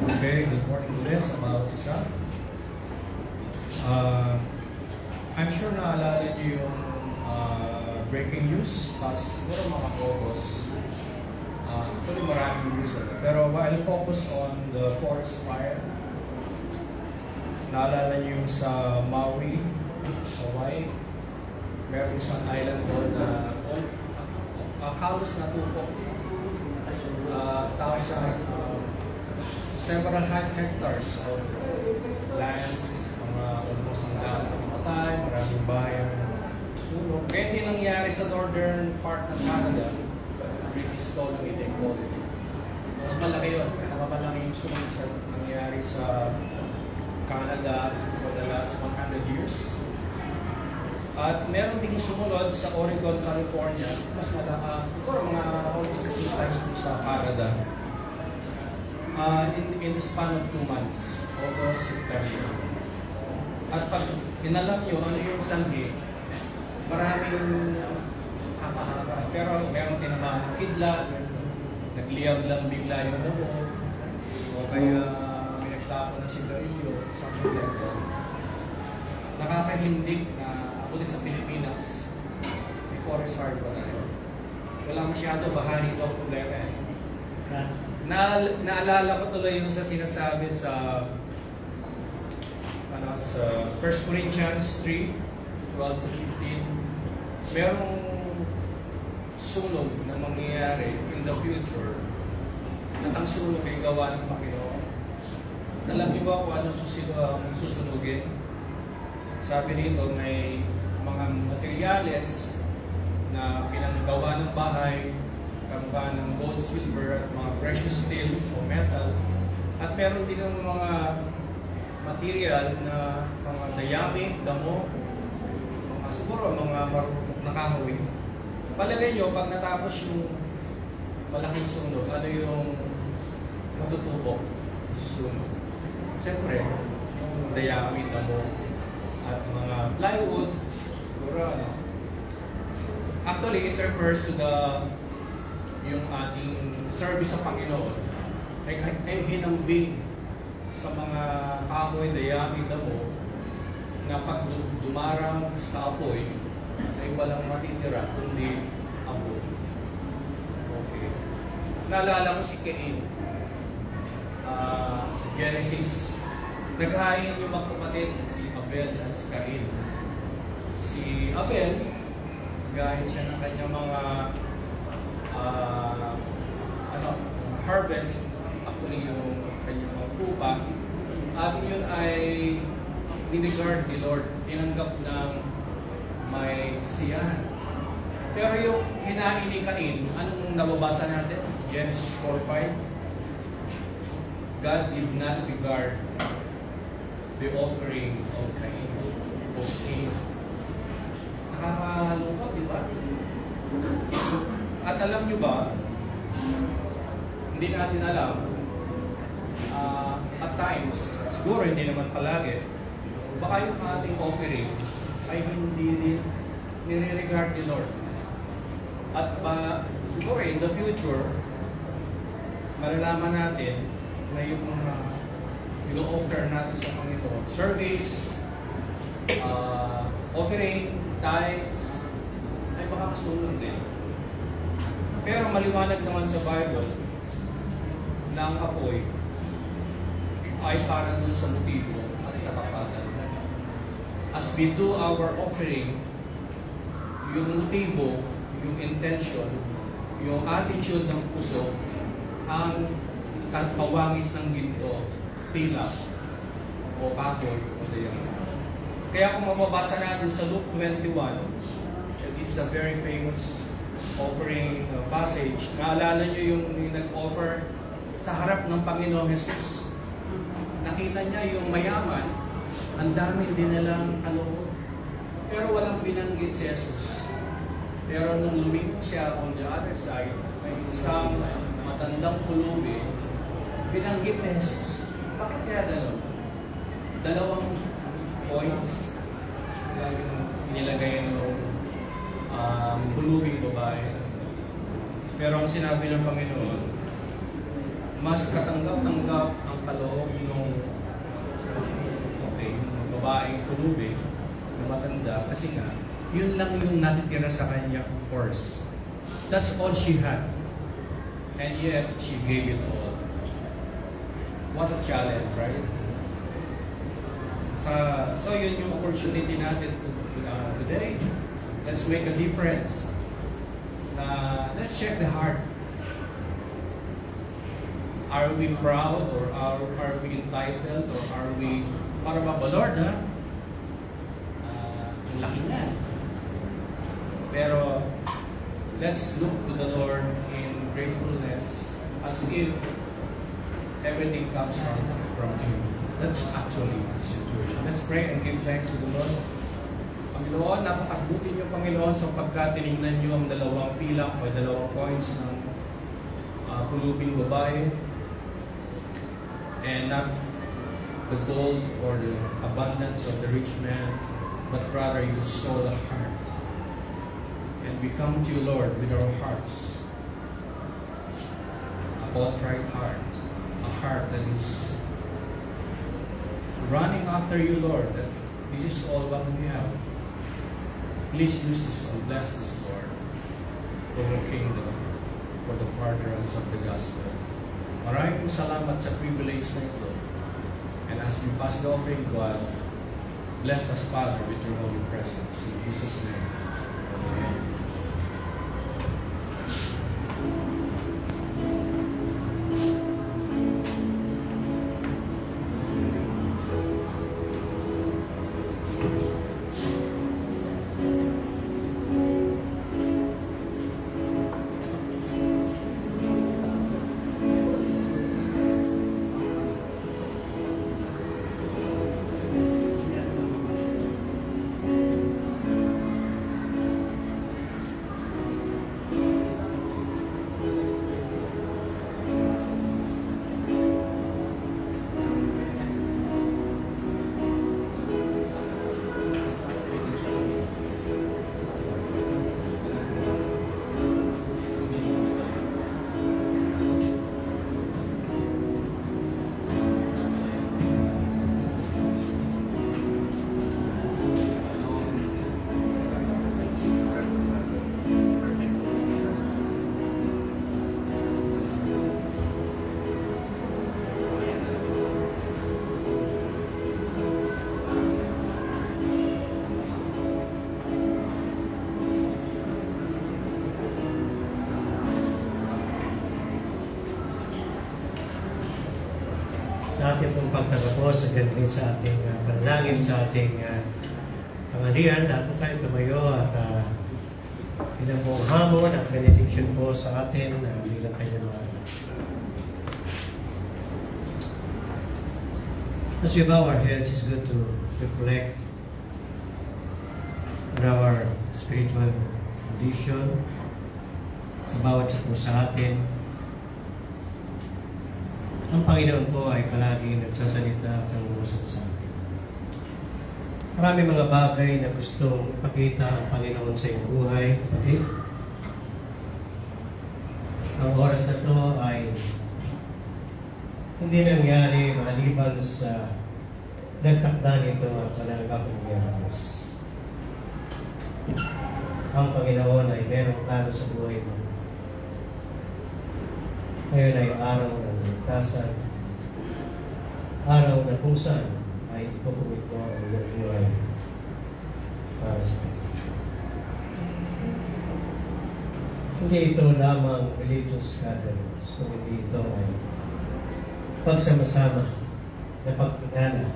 [SPEAKER 2] Okay, good morning ulit sa bawat isa. I'm sure naalala niyo yung breaking news, tapos siguro mga focus. Actually maraming news. Pero I'll focus on the forest fire. Naalala niyo yung sa Maui, Hawaii, meron isang island doon na halos natupok. Several hectares of lands, mga almost ang daan na namatay, maraming bayan na sulong. Kaya hindi nangyari sa northern part ng Canada,
[SPEAKER 6] British colony, they call it. Mas malaki yun. Pinakamalaki yung sumunod sa nangyari sa Canada for the last 100 years. At meron ding sumunod sa Oregon, California, mas malaki, mga almost kasi size din sa Canada. In the span of 2 months, August, September. At pag inalam nyo ano yung sanhi, maraming haka-haka. Pero meron tinamang kidlat, nagliyab lang bigla yung damo, o kaya may nagtapo ng sigarilyo, something like that. Nakakahindig na ako din sa Pilipinas, may forest fire pa na yun. Wala masyado bahari ito problema eh. Naalala ko tuloy yung sa sinasabi sa sa 1 Corinthians 3, 12 to 15. Merong sunog na mangyayari in the future at ang sunog ay gawa ng Panginoon. Alam niyo ba kung anong susunugin? Sabi dito may mga materyales na pinanggawa ng bahay, kamukha ng gold, silver, at mga precious steel o metal. At meron din ng mga material na mga dayami, damo, siguro mga marunong na kahoy. Palagay nyo, pag natapos yung malaking sunog, ano yung matutubok sa sunog? Siyempre, yung dayami, damo, at mga plywood, siguro ano. Actually, it refers to yung ating service sa Panginoon ay hinambing sa mga kahoy, dayami, damo na pag dumarang sa apoy ay walang matitira kundi apoy. Okay. Naalala ko si Cain sa Genesis. Naghain yung mga kapatid si Abel at si Cain. Si Abel, naghain siya ng kanyang mga harvest, actually yung kanyang mga pupa, at yun ay dinigard ni Lord, tinanggap ng may kasiyahan. Pero yung hinain ni Cain, anong nababasa natin? Genesis 4:5. God did not regard the offering of Cain. Nakakalungkot, di ba? At alam nyo ba, hindi natin alam, at times, siguro hindi naman palagi, baka yung ating offering ay hindi din nire-regard ni Lord. At siguro in the future, malalaman natin na yung mga ilo-offer natin sa Panginoon, service, offering, tithes, ay baka kasunod din. Pero maliwanag naman sa Bible na ang apoy ay para dun sa motibo at katapatan. As we do our offering, yung motibo, yung intention, yung attitude ng puso, ang mawangis ng ginto, tila, o kahoy, o dayan. Kaya kung mababasa natin sa Luke 21, this is a very famous offering passage. Naalala nyo yung nag-offer sa harap ng Panginoong Jesus. Nakita niya yung mayaman, ang dami dinalang kaloob. Pero walang binanggit si Jesus. Pero nung lumingon siya on the other side, may isang matandang pulubi, binanggit ni Jesus. Bakit kaya dalawa? Dalawang points nilagay ng pulubing babae. Pero ang sinabi ng Panginoon, mas katanggap-tanggap ang kaloob ng babaeng pulubi na matanda kasi nga, yun lang yung natitira sa kanya course. That's all she had. And yet, she gave it all. What a challenge, right? So yun yung opportunity natin today. Let's make a difference. Let's check the heart. Are we proud or are we entitled or are we para ba Lord ha? Ang laki nga. Pero let's look to the Lord in gratefulness as if everything comes from Him. That's actually the situation. Let's pray and give thanks to the Lord. Panginoon, napakasbuti niyo, Panginoon, sapagkat tinignan niyo ang dalawang pilak o dalawang coins ng pulubing babae and not the gold or the abundance of the rich man, but rather you saw the heart. And we come to you, Lord, with our hearts, a contrite heart, a heart that is running after you, Lord, that this is all what we have. Please use this and bless this, Lord, for your kingdom, for the furtherance of the gospel. Maraming salamat sa privilege na ito. And as we pass the offering, God, bless us, Father, with your holy presence. In Jesus' name, amen.
[SPEAKER 3] Sa ating pong pagtatapos, again din sa ating panalangin, sa ating tanghalian, lahat po kayo tumayo at ilang pong hamon at benediction po sa atin bilang kanyang mga anak. As we bow our heads, it's good to reflect on our spiritual condition sa bawat isa po sa atin. Ang Panginoon po ay palaging nagsasalita at nangungusap sa atin. Marami mga bagay na gustong ipakita ang Panginoon sa iyong buhay, kapatid. Ang oras na ito ay hindi nangyari maliban sa nagtakda nito ang kanagapong Diyos. Ang Panginoon ay merong plano sa buhay mo. Ngayon ay araw ng ligtasan, araw na kung saan ay ipapumit mo ang iyong buhay para sa Kanya. Hindi ito lamang religious gatherings, kundi ito ay pagsama-sama na pagpinala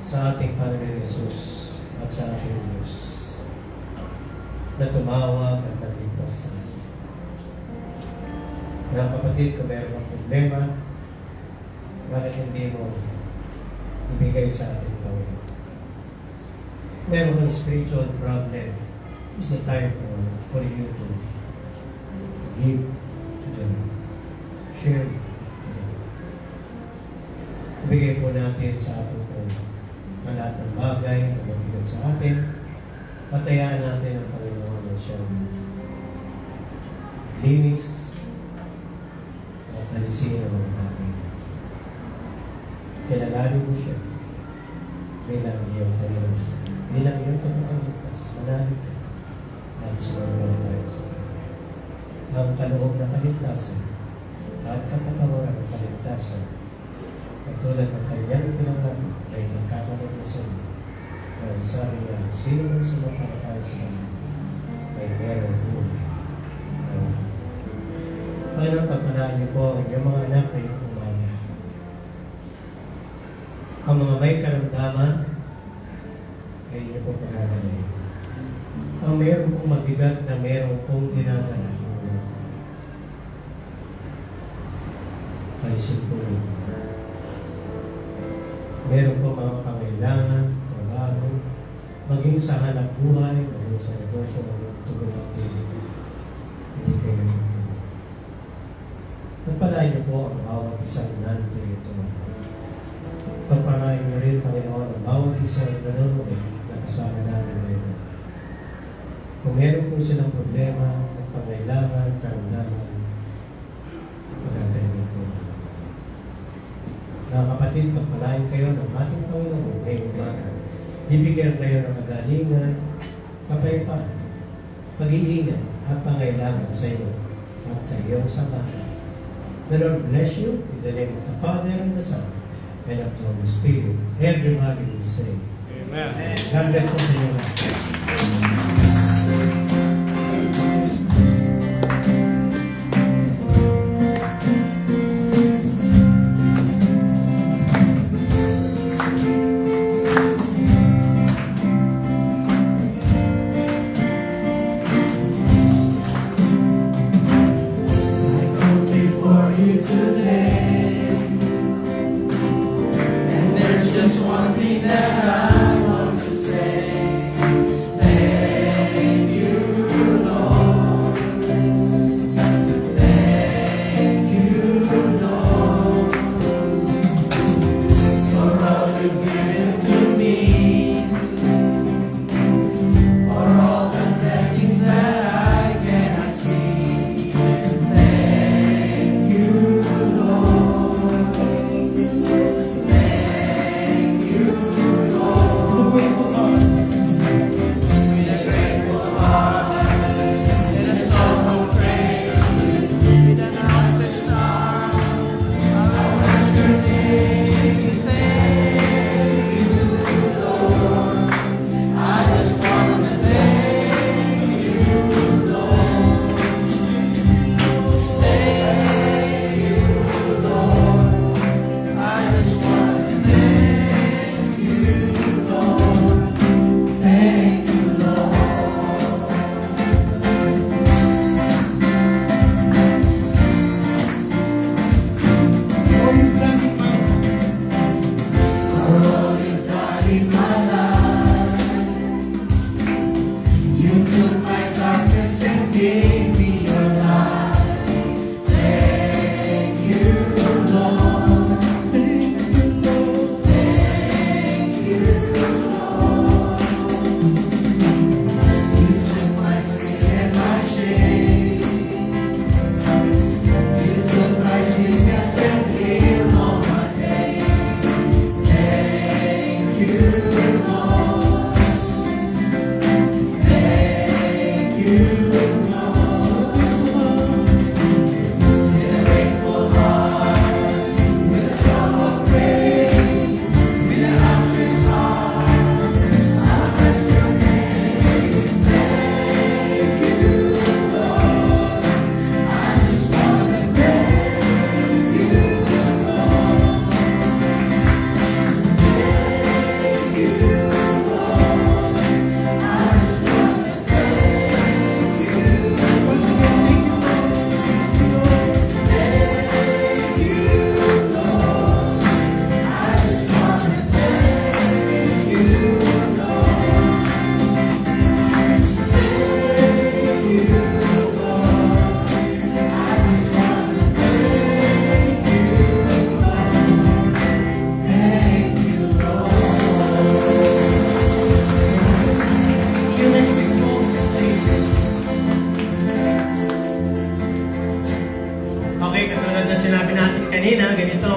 [SPEAKER 3] sa ating Panginoon Jesus at sa ating Diyos na tumawag at nagligtas sa atin. Mga kapatid, kung meron ang problema, bakit hindi mo ibigay sa ating Panginoon? Meron kang spiritual problem, it's the time for you to give to them. Share to them. Ibigay po natin sa ating Panginoon ang lahat ng bagay na mabigat sa atin. Patayaan natin ang Panginoon na siyang linis at alisin ang mga bagay. Kilalanin mo siya bilang iyong Panginoon. Bilang iyong totoong ligtas. Manalig ka at sumunod tayo sa Kanya. Ang kaloob na kaligtasan at kapatawaran ng kaligtasan katulad ng Kanyang pinangalan ay magkakaroon na sa iyo. Ang sabi niya, sino man sumapalataya sa Kanya ay meron buhay. Panginoon, pagpalaan niyo po ang inyong mga anak na iyong umaga. Ang mga may karamdaman ay inyo po pagkakalain. ang meron pong mabigat na meron pong dinadala. Ayusin po rin. Meron po mga pangailangan, trabaho, maging sa hanap buhay, maging sa negosyo, maging tugon ng piling. Hindi kayo nagpapalala. Nagpalain niyo po ang bawat isang nandito. Pagpalain niyo rin, Panginoon, ang bawat isang nanonood na kasama namin ngayon. Kung meron po silang problema, pangailangan, karamdaman, magagaling po. Mga kapatid, pagpalain kayo ng ating Panginoon ngayong umaga. Bibigyan kayo ng kagalingan, kapayapaan, pag-iingat at pangailangan sa iyo at sa iyong samahan. The Lord bless you in the name of the Father and the Son and of the Holy Spirit. Everybody will say,
[SPEAKER 6] Amen.
[SPEAKER 3] God bless po sa inyo lahat.
[SPEAKER 2] I come before you today, and there's just one thing that I want to say. Thank you, Lord. Thank you, Lord, for all you've given to me, for all the blessings that I cannot see. Thank you, Lord. Thank you, Lord. With a grateful heart and a song of praise, with an outstretched arm, I'll bless your name. Thank you, Lord. I just want to thank you, Lord. Thank you, Lord. I just want to thank you, Lord. Thank you, Lord. For all you've done in my life, you took my darkness and gave me your light. Thank you, Lord. Thank you, Lord. Thank you, Lord. You took my sin and my shame. You took my sickness and healed all my pain. Thank you, Lord. Thank you, Lord. With a grateful heart, with a song of praise, with an outstretched arm, I'll bless your name. Thank you, Lord. I just want to thank you, Lord. Thank you, Lord. I just want to thank you. Once again, thank you, Lord. Thank you, Lord. I just want to thank you, Lord. Thank you, Lord. I just want to thank you, Lord. Thank you, Lord. See you next week, folks.
[SPEAKER 3] Okay, katulad na sinabi natin kanina, ganito,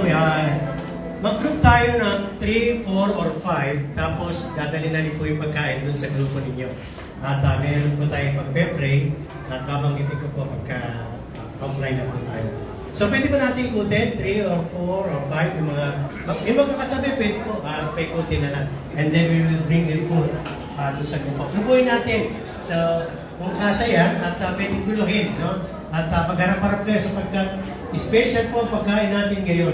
[SPEAKER 3] mag-group tayo ng 3, 4, or 5, tapos dadali-dali po yung pagkain dun sa grupo ninyo. At meron po tayong pag-pray, at babanggitin ko po pagka offline na po tayo. So, pwede ba natin ikutin? 3 or 4 or 5, yung mga katabi, pwede po, paikutin na lang. And then we will bring the food dun sa grupo. Grupuin natin. So, kung kasaya, at pwede guluhin, no? At pagharap-harap kayo sapagkat special po ang pagkain natin ngayon.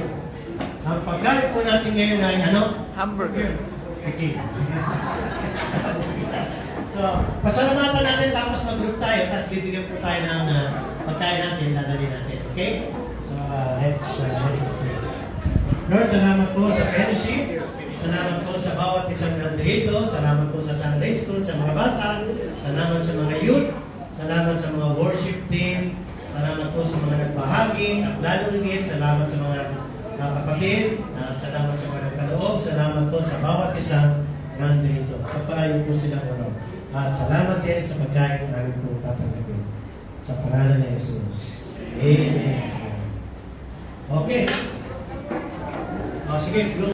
[SPEAKER 3] Ang pagkain po natin ngayon ay ano?
[SPEAKER 6] Hamburger.
[SPEAKER 3] Okay. So, pasalamatan natin tapos mag-group tayo, tapos bibigyan po tayo ng pagkain natin, dadalhin natin. Okay? So, let's pray. Lord, salamat po sa fellowship. Salamat po sa bawat isang nandito. Salamat po sa Sunday School, sa mga bata. Salamat sa mga youth. Salamat sa mga worship team. Salamat po sa mga nagbahagi. At lalo higit, salamat sa mga kapatid. At salamat sa mga nagkaloob. Salamat po sa bawat isang nandito. Pagpalayo po silang ano. At salamat din sa pagkain na namin po tatanggapin. Sa pangalan ni Jesus. Amen. Okay. Sige,